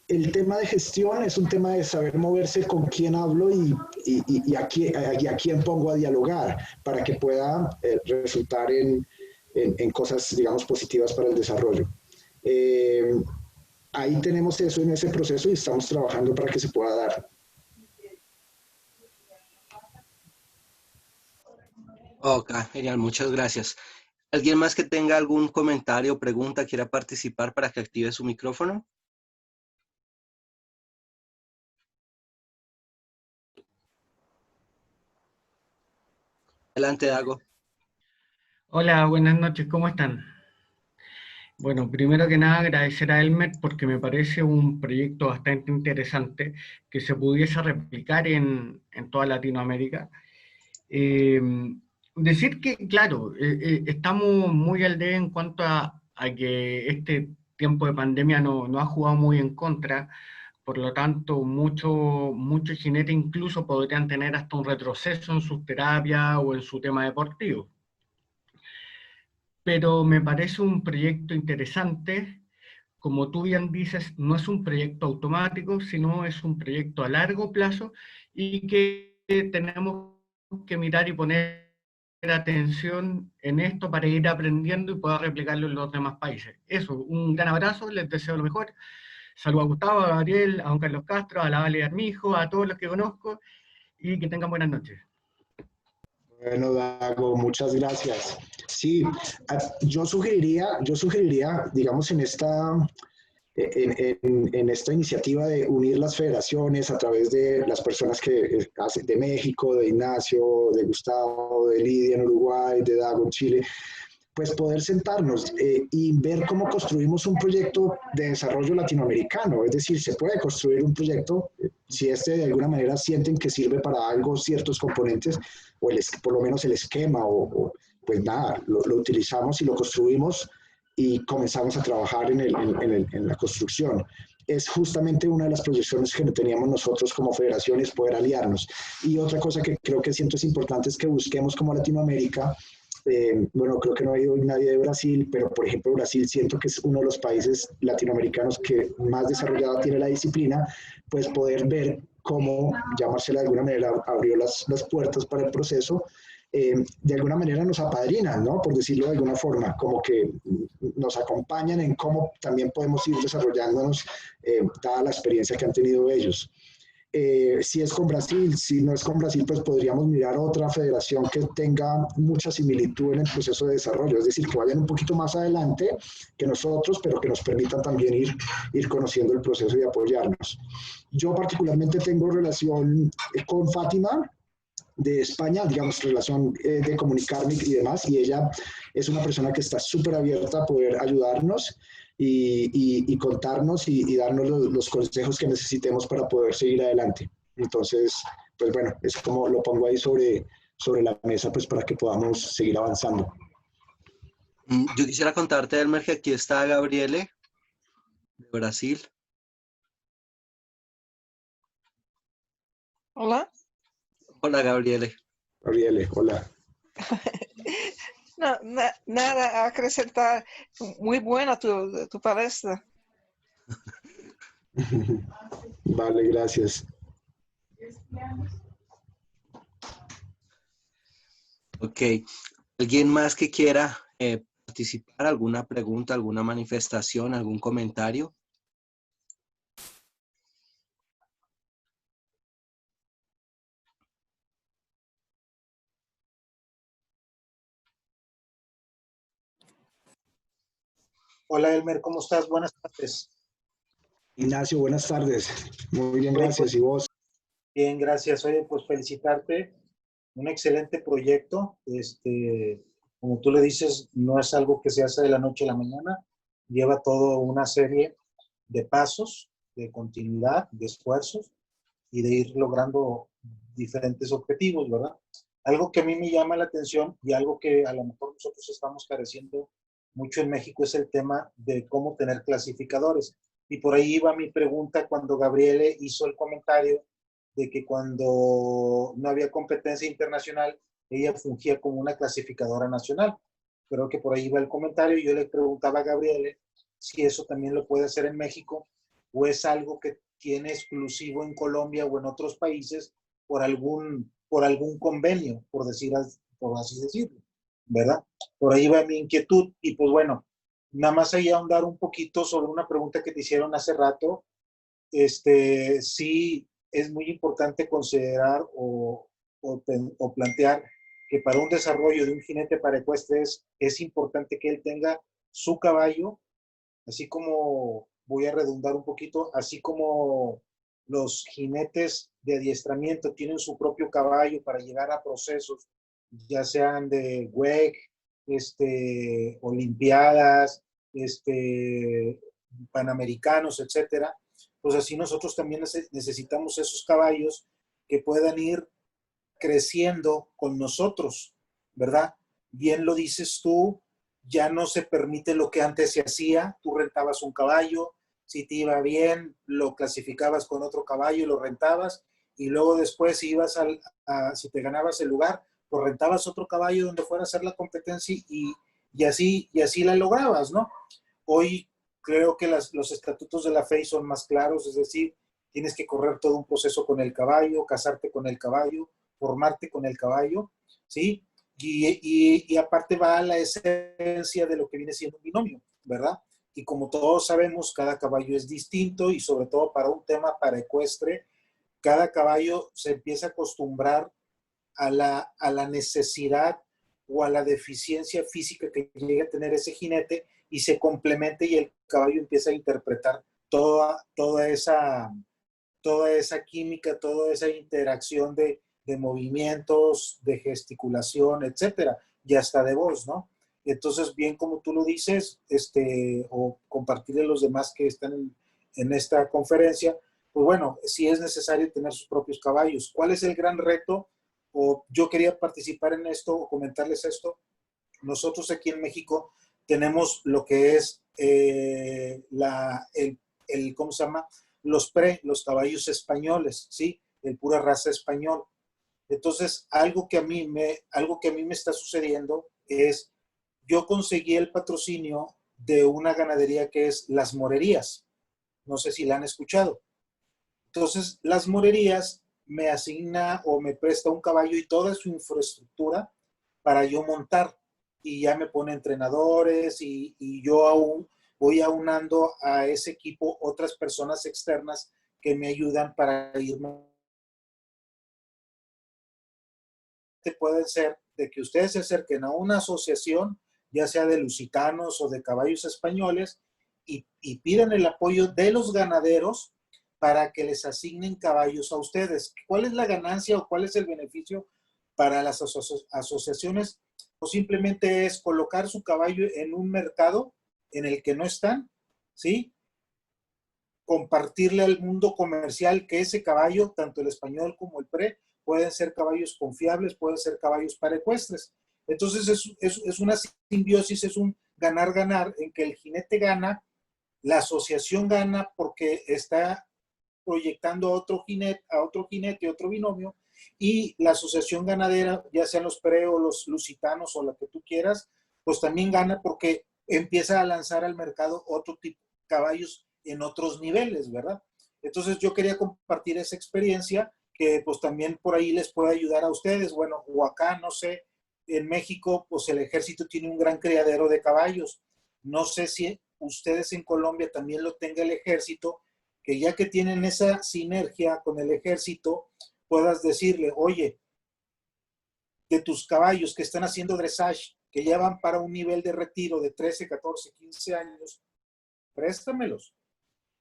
El tema de gestión es un tema de saber moverse con quién hablo y a quién pongo a dialogar para que pueda resultar en cosas, digamos, positivas para el desarrollo. Ahí tenemos eso en ese proceso y estamos trabajando para que se pueda dar. Ok, genial, muchas gracias. ¿Alguien más que tenga algún comentario o pregunta quiera participar para que active su micrófono? Adelante, Dago. Hola, buenas noches, ¿cómo están? Bueno, primero que nada agradecer a Elmer porque me parece un proyecto bastante interesante que se pudiese replicar en toda Latinoamérica. Decir que, claro, estamos muy al debe en cuanto a que este tiempo de pandemia no ha jugado muy en contra, por lo tanto, muchos jinetes incluso podrían tener hasta un retroceso en sus terapias o en su tema deportivo. Pero me parece un proyecto interesante. Como tú bien dices, no es un proyecto automático, sino es un proyecto a largo plazo y que tenemos que mirar y poner atención en esto para ir aprendiendo y poder replicarlo en los demás países. Eso, un gran abrazo, les deseo lo mejor. Saludos a Gustavo, a Gabriel, a Juan Carlos Castro, a la Vale Armijo, a todos los que conozco y que tengan buenas noches. Bueno, Dago, muchas gracias. Sí, yo sugeriría, digamos, en esta iniciativa de unir las federaciones a través de las personas que hacen de México, de Ignacio, de Gustavo, de Lidia en Uruguay, de Dago en Chile, pues poder sentarnos y ver cómo construimos un proyecto de desarrollo latinoamericano. Es decir, se puede construir un proyecto, si este de alguna manera sienten que sirve para algo ciertos componentes, o por lo menos el esquema, pues nada, lo utilizamos y lo construimos y comenzamos a trabajar en la construcción. Es justamente una de las proyecciones que teníamos nosotros como federación, es poder aliarnos. Y otra cosa que creo que siento es importante es que busquemos como Latinoamérica. Bueno, creo que no ha ido nadie de Brasil, pero por ejemplo Brasil siento que es uno de los países latinoamericanos que más desarrollada tiene la disciplina, pues poder ver cómo, llamársela de alguna manera, abrió las puertas para el proceso, de alguna manera nos apadrinan, ¿no? Por decirlo de alguna forma, como que nos acompañan en cómo también podemos ir desarrollándonos, dada la experiencia que han tenido ellos. Si es con Brasil, si no es con Brasil, pues podríamos mirar otra federación que tenga mucha similitud en el proceso de desarrollo, es decir, que vayan un poquito más adelante que nosotros, pero que nos permitan también ir conociendo el proceso y apoyarnos. Yo particularmente tengo relación con Fátima de España, digamos, relación de comunicarme y demás, y ella es una persona que está súper abierta a poder ayudarnos y contarnos y darnos los consejos que necesitemos para poder seguir adelante. Entonces, pues bueno, es como lo pongo ahí sobre la mesa, pues para que podamos seguir avanzando. Yo quisiera contarte, Elmer, que aquí está Gabriele, de Brasil. Hola. Hola, Gabriele. Gabriele, hola. No, nada a acrescentar. Muy buena tu palestra. Vale, gracias. Ok. ¿Alguien más que quiera participar? ¿Alguna pregunta, alguna manifestación, algún comentario? Hola Elmer, ¿cómo estás? Buenas tardes. Ignacio, buenas tardes. Muy bien, gracias. Pues, ¿Y vos? bien, gracias. Oye, pues felicitarte. Un excelente proyecto. Como tú le dices, no es algo que se hace de la noche a la mañana. Lleva toda una serie de pasos, de continuidad, de esfuerzos y de ir logrando diferentes objetivos, ¿verdad? Algo que a mí me llama la atención y algo que a lo mejor nosotros estamos careciendo mucho en México es el tema de cómo tener clasificadores. Y por ahí iba mi pregunta cuando Gabriele hizo el comentario de que cuando no había competencia internacional, ella fungía como una clasificadora nacional. Creo que por ahí iba el comentario y yo le preguntaba a Gabriele si eso también lo puede hacer en México o es algo que tiene exclusivo en Colombia o en otros países por algún convenio, por así decirlo, ¿verdad? Por ahí va mi inquietud y pues bueno, nada más ahí ahondar un poquito sobre una pregunta que te hicieron hace rato. Sí es muy importante considerar o plantear que para un desarrollo de un jinete para ecuestres es importante que él tenga su caballo, así como, voy a redundar un poquito, así como los jinetes de adiestramiento tienen su propio caballo para llegar a procesos, ya sean de WEC, olimpiadas, panamericanos, etcétera, pues así nosotros también necesitamos esos caballos que puedan ir creciendo con nosotros, ¿verdad? Bien lo dices tú, ya no se permite lo que antes se hacía, tú rentabas un caballo, si te iba bien, lo clasificabas con otro caballo y lo rentabas, y luego después si te ganabas el lugar, pues rentabas otro caballo donde fuera a hacer la competencia y así la lograbas, ¿no? Hoy creo que los estatutos de la FEI son más claros, es decir, tienes que correr todo un proceso con el caballo, casarte con el caballo, formarte con el caballo, ¿sí? Y aparte va la esencia de lo que viene siendo un binomio, ¿verdad? Y como todos sabemos, cada caballo es distinto y sobre todo para un tema para ecuestre, cada caballo se empieza a acostumbrar a la necesidad o a la deficiencia física que llegue a tener ese jinete y se complemente y el caballo empieza a interpretar toda esa química, toda esa interacción de movimientos, de gesticulación, etcétera, y hasta de voz, ¿no? Entonces, bien como tú lo dices, o compartirle a los demás que están en esta conferencia, pues bueno, sí es necesario tener sus propios caballos. ¿Cuál es el gran reto? O yo quería participar en esto o comentarles esto. Nosotros aquí en México tenemos lo que es ¿cómo se llama? Los caballos españoles, ¿sí? El pura raza español. Entonces, algo que a mí me está sucediendo es, yo conseguí el patrocinio de una ganadería que es Las Morerías. No sé si la han escuchado. Entonces, Las Morerías me asigna o me presta un caballo y toda su infraestructura para yo montar. Y ya me pone entrenadores y yo aún voy aunando a ese equipo otras personas externas que me ayudan para irme. Pueden ser de que ustedes se acerquen a una asociación, ya sea de lusitanos o de caballos españoles, y pidan el apoyo de los ganaderos para que les asignen caballos a ustedes. ¿Cuál es la ganancia o cuál es el beneficio para las asociaciones? O simplemente es colocar su caballo en un mercado en el que no están, ¿sí? Compartirle al mundo comercial que ese caballo, tanto el español como el pre, pueden ser caballos confiables, pueden ser caballos parecuestres. Entonces es una simbiosis, es un ganar-ganar en que el jinete gana, la asociación gana porque está proyectando a otro jinete, otro binomio, y la asociación ganadera, ya sean los pre o los lusitanos o la que tú quieras, pues también gana porque empieza a lanzar al mercado otro tipo de caballos en otros niveles, ¿verdad? Entonces yo quería compartir esa experiencia que pues también por ahí les puede ayudar a ustedes. Bueno, o acá, no sé, en México, pues el ejército tiene un gran criadero de caballos. No sé si ustedes en Colombia también lo tenga el ejército, que ya que tienen esa sinergia con el ejército, puedas decirle, oye, de tus caballos que están haciendo dressage, que ya van para un nivel de retiro de 13, 14, 15 años, préstamelos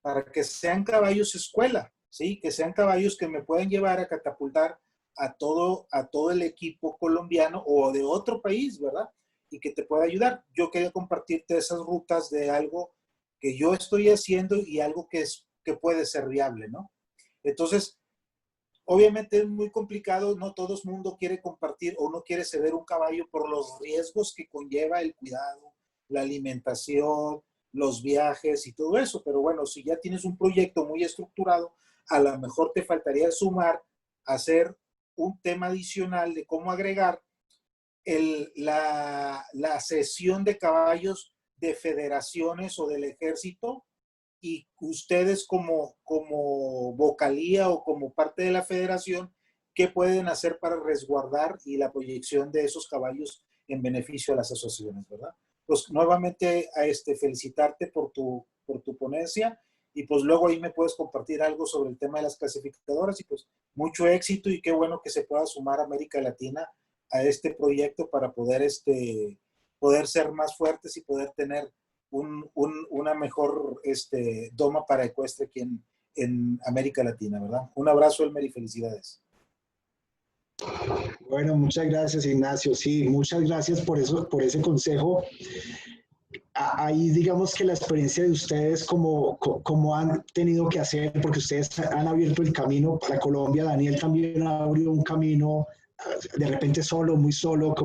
para que sean caballos escuela, ¿sí? Que sean caballos que me puedan llevar a catapultar a todo el equipo colombiano o de otro país, ¿verdad? Y que te pueda ayudar. Yo quería compartirte esas rutas de algo que yo estoy haciendo y algo que puede ser viable, ¿no? Entonces, obviamente es muy complicado, no todo el mundo quiere compartir o no quiere ceder un caballo por los riesgos que conlleva el cuidado, la alimentación, los viajes y todo eso, pero bueno, si ya tienes un proyecto muy estructurado, a lo mejor te faltaría sumar, hacer un tema adicional de cómo agregar la cesión de caballos de federaciones o del ejército, y ustedes como vocalía o como parte de la federación, ¿qué pueden hacer para resguardar y la proyección de esos caballos en beneficio a las asociaciones, ¿verdad? Pues nuevamente felicitarte por tu ponencia, y pues luego ahí me puedes compartir algo sobre el tema de las clasificadoras, y pues mucho éxito, y qué bueno que se pueda sumar América Latina a este proyecto para poder ser más fuertes y poder tener una mejor doma para ecuestre aquí en América Latina, ¿verdad? Un abrazo, Elmer, y felicidades. Bueno, muchas gracias, Ignacio. Sí, muchas gracias por ese consejo. Ahí digamos que la experiencia de ustedes, como han tenido que hacer, porque ustedes han abierto el camino para Colombia. Daniel también abrió un camino de repente solo, muy solo,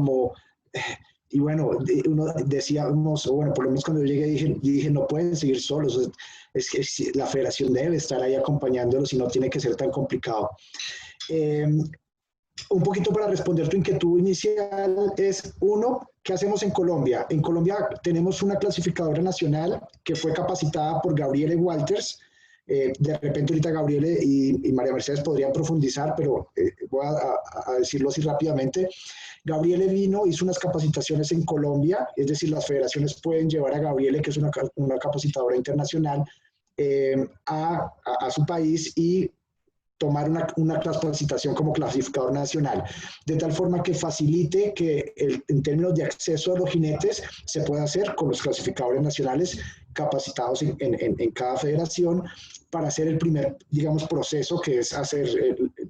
y bueno, uno decíamos, bueno, por lo menos cuando yo llegué dije no pueden seguir solos, es que la federación debe estar ahí acompañándolos y no tiene que ser tan complicado. Un poquito para responder tu inquietud inicial es, uno, ¿qué hacemos en Colombia? En Colombia tenemos una clasificadora nacional que fue capacitada por Gabriele Walters. De repente ahorita Gabriele y María Mercedes podrían profundizar, pero voy a decirlo así rápidamente. Gabriele hizo unas capacitaciones en Colombia, es decir, las federaciones pueden llevar a Gabriele, que es una capacitadora internacional, a su país y tomar una capacitación como clasificador nacional, de tal forma que facilite que en términos de acceso a los jinetes se pueda hacer con los clasificadores nacionales capacitados en cada federación, para hacer el primer, digamos, proceso, que es hacer,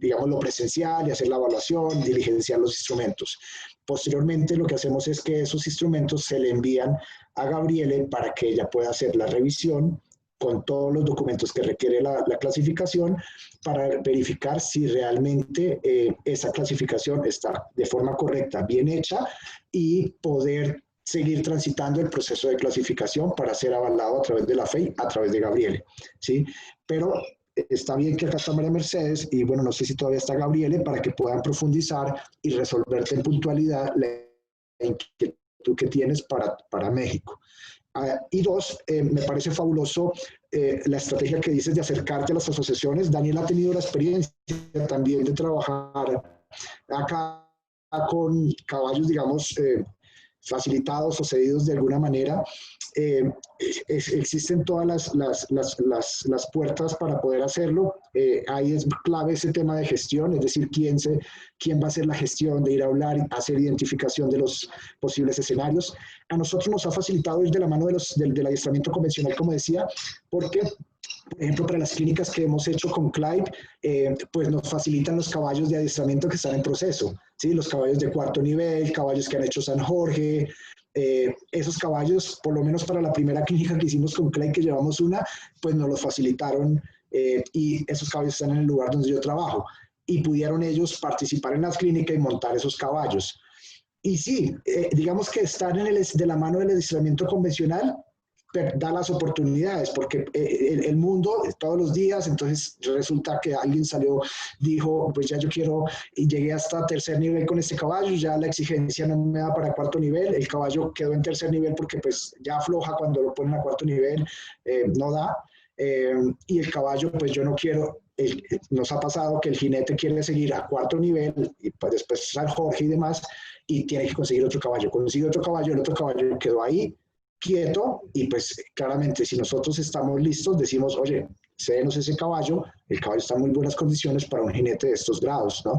digamos, lo presencial y hacer la evaluación, diligenciar los instrumentos. Posteriormente, lo que hacemos es que esos instrumentos se le envían a Gabriele para que ella pueda hacer la revisión con todos los documentos que requiere la clasificación para verificar si realmente esa clasificación está de forma correcta, bien hecha, y poder seguir transitando el proceso de clasificación para ser avalado a través de la FEI, a través de Gabriele, ¿sí? Pero está bien que acá está María Mercedes y bueno, no sé si todavía está Gabriele para que puedan profundizar y resolverte en puntualidad la inquietud que tienes para México. Y dos, me parece fabuloso la estrategia que dices de acercarte a las asociaciones. Daniel ha tenido la experiencia también de trabajar acá con caballos, digamos, facilitados o cedidos de alguna manera. Existen todas las puertas para poder hacerlo. Ahí es clave ese tema de gestión, es decir, quién va a hacer la gestión de ir a hablar y hacer identificación de los posibles escenarios. A nosotros nos ha facilitado ir de la mano del adiestramiento convencional, como decía, porque por ejemplo, para las clínicas que hemos hecho con Clive, pues nos facilitan los caballos de adiestramiento que están en proceso, ¿sí? Los caballos de cuarto nivel, caballos que han hecho San Jorge, esos caballos, por lo menos para la primera clínica que hicimos con Clive, que llevamos una, pues nos los facilitaron y esos caballos están en el lugar donde yo trabajo y pudieron ellos participar en las clínicas y montar esos caballos. Y sí, digamos que estar de la mano del adiestramiento convencional da las oportunidades, porque el mundo todos los días, entonces resulta que alguien salió, dijo, pues ya yo quiero, y llegué hasta tercer nivel con este caballo, ya la exigencia no me da para cuarto nivel, el caballo quedó en tercer nivel porque pues ya afloja cuando lo ponen a cuarto nivel, no da, y el caballo pues yo no quiero, nos ha pasado que el jinete quiere seguir a cuarto nivel, y pues después San Jorge y demás, y tiene que conseguir otro caballo, consigue otro caballo, el otro caballo quedó ahí, quieto, y pues claramente si nosotros estamos listos decimos, oye, cédenos ese caballo, el caballo está en muy buenas condiciones para un jinete de estos grados, ¿no?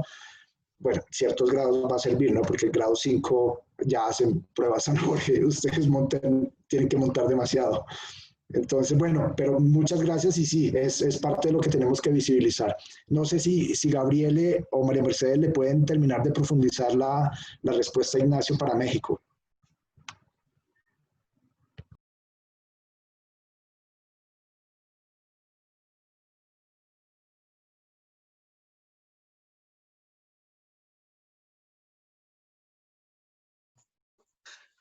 Bueno, ciertos grados va a servir, ¿no? Porque el grado 5 ya hacen pruebas San Jorge, ustedes tienen que montar demasiado. Entonces, bueno, pero muchas gracias y sí, es parte de lo que tenemos que visibilizar. No sé si Gabriele o María Mercedes le pueden terminar de profundizar la respuesta a Ignacio para México.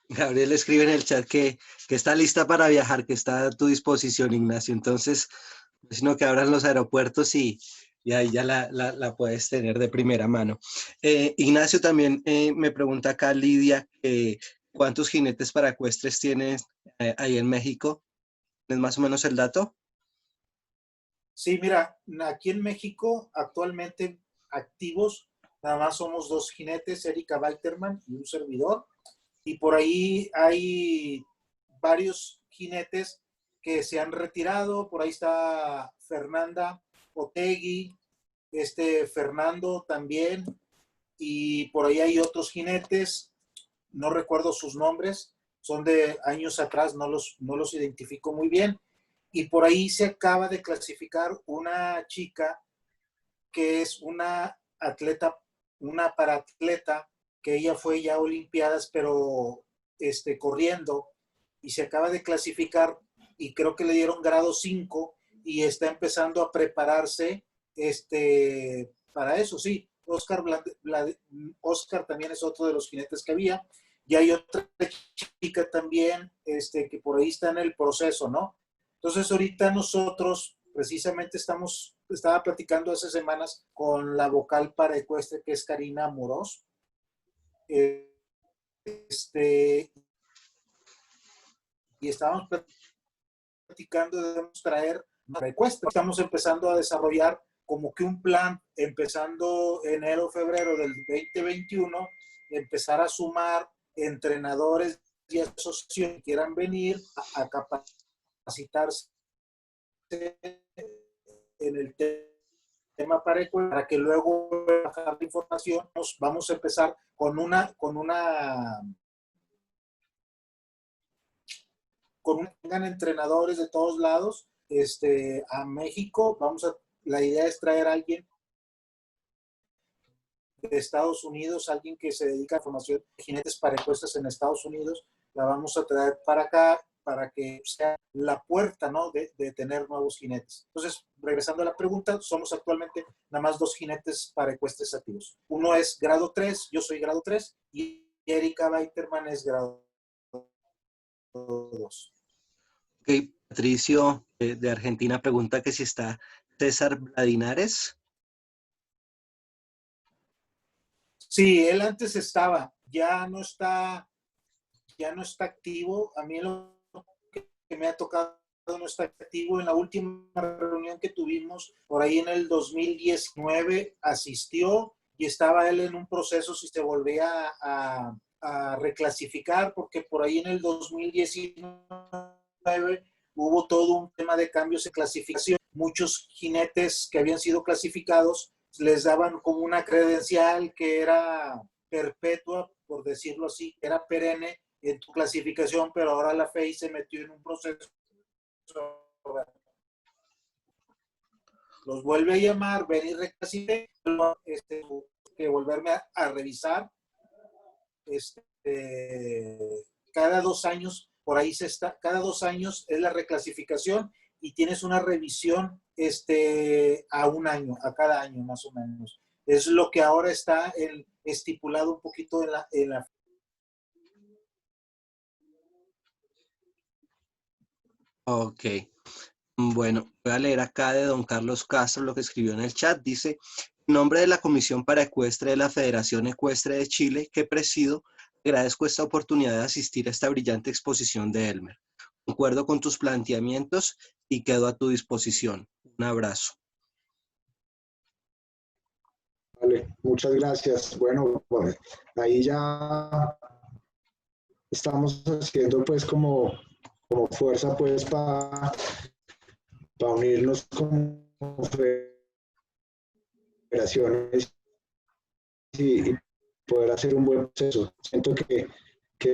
Gabriel escribe en el chat que está lista para viajar, que está a tu disposición, Ignacio. Entonces, sino que abran los aeropuertos y ahí ya la puedes tener de primera mano. Ignacio, también me pregunta acá Lidia, ¿cuántos jinetes para ecuestres tienes ahí en México? ¿Es más o menos el dato? Sí, mira, aquí en México actualmente activos nada más somos 2 jinetes, Erika Walterman y un servidor. Y por ahí hay varios jinetes que se han retirado. Por ahí está Fernanda Otegui, Fernando también. Y por ahí hay otros jinetes, no recuerdo sus nombres, son de años atrás, no los identifico muy bien. Y por ahí se acaba de clasificar una chica que es una atleta, una paraatleta, que ella fue ya a Olimpiadas, pero corriendo, y se acaba de clasificar, y creo que le dieron grado 5, y está empezando a prepararse para eso, sí. Oscar también es otro de los jinetes que había, y hay otra chica también que por ahí está en el proceso, ¿no? Entonces ahorita nosotros precisamente estaba platicando hace semanas con la vocal para ecuestre, que es Karina Amorós. Y estábamos platicando de traer para ecuestre. Estamos empezando a desarrollar como que un plan, empezando enero, febrero del 2021, empezar a sumar entrenadores y asociaciones que quieran venir a capacitarse en el tema para que luego bajar la información. Vamos a empezar con tengan entrenadores de todos lados a México. La idea es traer a alguien Estados Unidos, alguien que se dedica a formación de jinetes para ecuestres en Estados Unidos. La vamos a traer para acá para que sea la puerta, ¿no?, de tener nuevos jinetes. Entonces, regresando a la pregunta, somos actualmente nada más 2 jinetes para ecuestres activos. Uno es grado 3, yo soy grado 3, y Erika Weiterman es grado 2. Ok, Patricio de Argentina pregunta que si está César Bladinares. Sí, él antes estaba, ya no está activo. A mí lo que me ha tocado no está activo. En la última reunión que tuvimos, por ahí en el 2019, asistió y estaba él en un proceso si se volvía a reclasificar, porque por ahí en el 2019 hubo todo un tema de cambios de clasificación. Muchos jinetes que habían sido clasificados les daban como una credencial que era perpetua, por decirlo así, era perenne en tu clasificación, pero ahora la FEI se metió en un proceso. Los vuelve a llamar, ven y reclasifique, que volverme a revisar. Cada 2 años, por ahí cada 2 años es la reclasificación y tienes una revisión a 1 año, a cada año más o menos. Es lo que ahora está estipulado un poquito en la. Ok. Bueno, voy a leer acá de don Carlos Castro lo que escribió en el chat. Dice, en nombre de la Comisión para Ecuestre de la Federación Ecuestre de Chile, que presido, agradezco esta oportunidad de asistir a esta brillante exposición de Elmer. Concuerdo con tus planteamientos y quedo a tu disposición. Un abrazo. Vale, muchas gracias. Bueno, pues, ahí ya estamos haciendo pues como fuerza pues para unirnos como federaciones y poder hacer un buen proceso. Siento que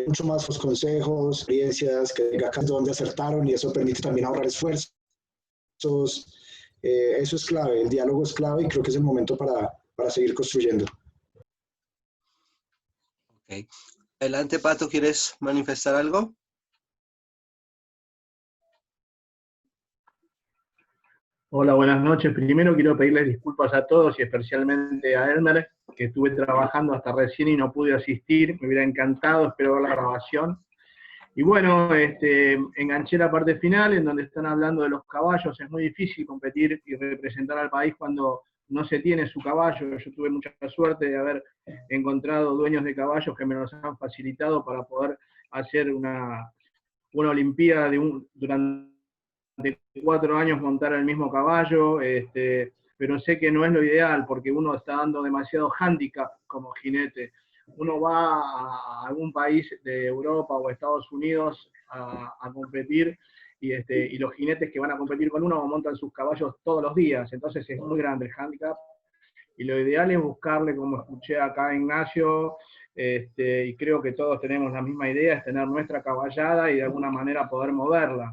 mucho más los consejos, experiencias, que diga acá dónde acertaron y eso permite también ahorrar esfuerzos. Eso es clave, el diálogo es clave y creo que es el momento para seguir construyendo. Ok. Adelante, Pato, ¿quieres manifestar algo? Hola, buenas noches. Primero quiero pedirles disculpas a todos y especialmente a Elmer, que estuve trabajando hasta recién y no pude asistir. Me hubiera encantado, espero ver la grabación. Y bueno, enganché la parte final en donde están hablando de los caballos. Es muy difícil competir y representar al país cuando no se tiene su caballo. Yo tuve mucha suerte de haber encontrado dueños de caballos que me los han facilitado para poder hacer una olimpiada durante 4 años montar el mismo caballo, pero sé que no es lo ideal porque uno está dando demasiado hándicap como jinete. Uno va a algún país de Europa o Estados Unidos a competir y los jinetes que van a competir con uno montan sus caballos todos los días, entonces es muy grande el hándicap. Y lo ideal es buscarle, como escuché acá a Ignacio, y creo que todos tenemos la misma idea, es tener nuestra caballada y de alguna manera poder moverla.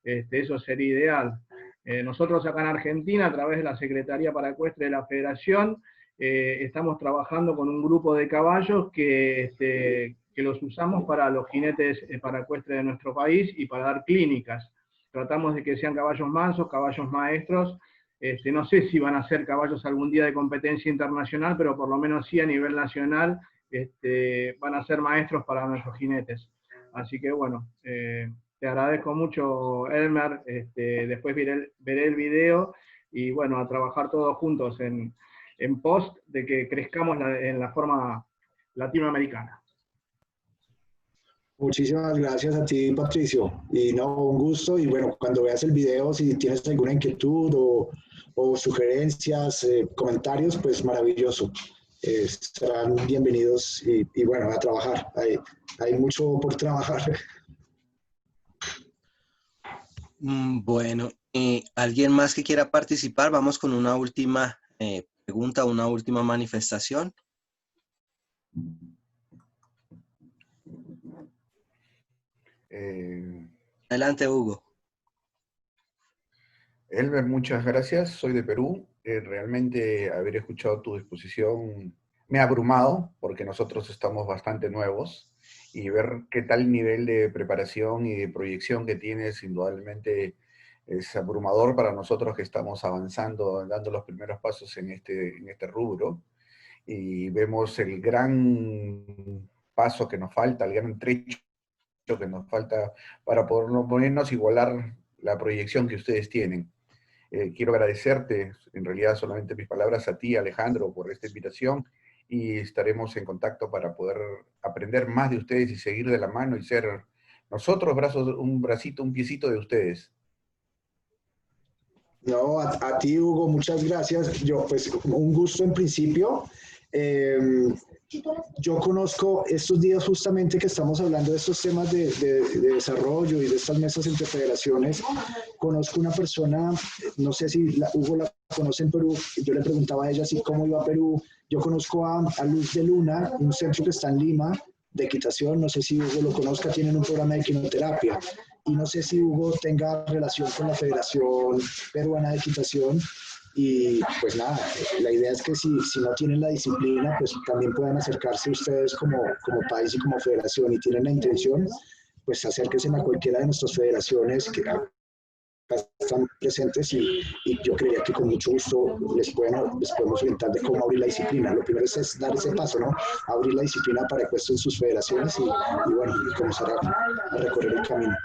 Eso sería ideal. Nosotros acá en Argentina, a través de la Secretaría para Ecuestre de la Federación, estamos trabajando con un grupo de caballos que los usamos para los jinetes para ecuestre de nuestro país y para dar clínicas. Tratamos de que sean caballos mansos, caballos maestros. No sé si van a ser caballos algún día de competencia internacional, pero por lo menos sí a nivel nacional van a ser maestros para nuestros jinetes. Así que bueno, te agradezco mucho, Elmer. Después veré el video y bueno, a trabajar todos juntos en post de que crezcamos en la forma latinoamericana. Muchísimas gracias a ti, Patricio. Y no, un gusto. Y bueno, cuando veas el video, si tienes alguna inquietud o sugerencias, comentarios, pues maravilloso. Serán bienvenidos y bueno, a trabajar. Hay mucho por trabajar. Bueno, ¿alguien más que quiera participar? Vamos con una última pregunta, una última manifestación. Adelante, Hugo. Elmer, muchas gracias. Soy de Perú. Realmente haber escuchado tu exposición me ha abrumado, porque nosotros estamos bastante nuevos, y ver qué tal nivel de preparación y de proyección que tienes, indudablemente es abrumador para nosotros que estamos avanzando, dando los primeros pasos en este rubro, y vemos el gran paso que nos falta, el gran trecho que nos falta para ponernos igualar la proyección que ustedes tienen. Quiero agradecerte, en realidad solamente mis palabras, a ti, Alejandro, por esta invitación, y estaremos en contacto para poder aprender más de ustedes y seguir de la mano y ser nosotros un bracito, un piecito de ustedes. No, a ti, Hugo, muchas gracias. Yo, pues, un gusto en principio. Yo conozco estos días justamente que estamos hablando de estos temas de desarrollo y de estas mesas entre federaciones. Conozco una persona, no sé si Hugo la conoce en Perú, yo le preguntaba a ella si cómo iba a Perú. Yo conozco a Luz de Luna, un centro que está en Lima de equitación, no sé si Hugo lo conozca, tienen un programa de equinoterapia. Y no sé si Hugo tenga relación con la Federación Peruana de Equitación. Y pues nada, la idea es que si no tienen la disciplina, pues también puedan acercarse ustedes como país y como federación, y tienen la intención, pues acérquense a cualquiera de nuestras federaciones que están presentes, y yo creería que con mucho gusto les podemos orientar de cómo abrir la disciplina. Lo primero es dar ese paso, ¿no? Abrir la disciplina para que estén sus federaciones y bueno, comenzar a recorrer el camino.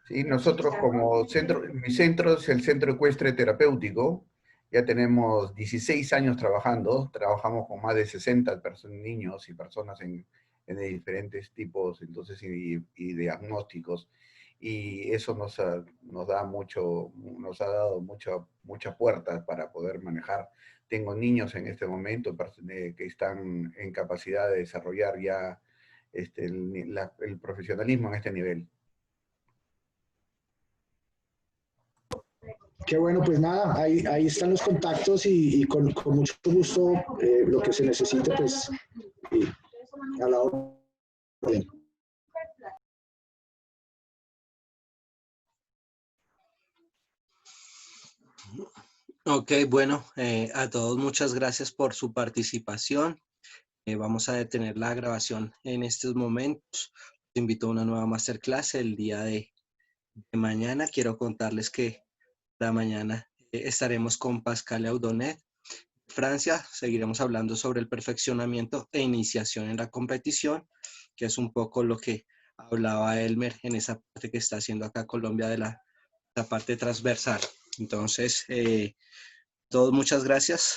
Sí, nosotros como centro, mi centro es el Centro Ecuestre Terapéutico, ya tenemos 16 años trabajamos con más de 60 niños y personas en diferentes tipos, entonces, y diagnósticos, y eso nos ha dado muchas puertas para poder manejar. Tengo niños en este momento que están en capacidad de desarrollar ya el profesionalismo en este nivel. Qué bueno, pues nada, ahí están los contactos, y con mucho gusto lo que se necesite, pues a la orden. Ok, bueno, a todos muchas gracias por su participación. Vamos a detener la grabación en estos momentos. Te invito a una nueva masterclass el día de mañana. Quiero contarles que para mañana estaremos con Pascal Audonet, Francia. Seguiremos hablando sobre el perfeccionamiento e iniciación en la competición, que es un poco lo que hablaba Elmer en esa parte que está haciendo acá Colombia de la parte transversal. Entonces, todos muchas gracias.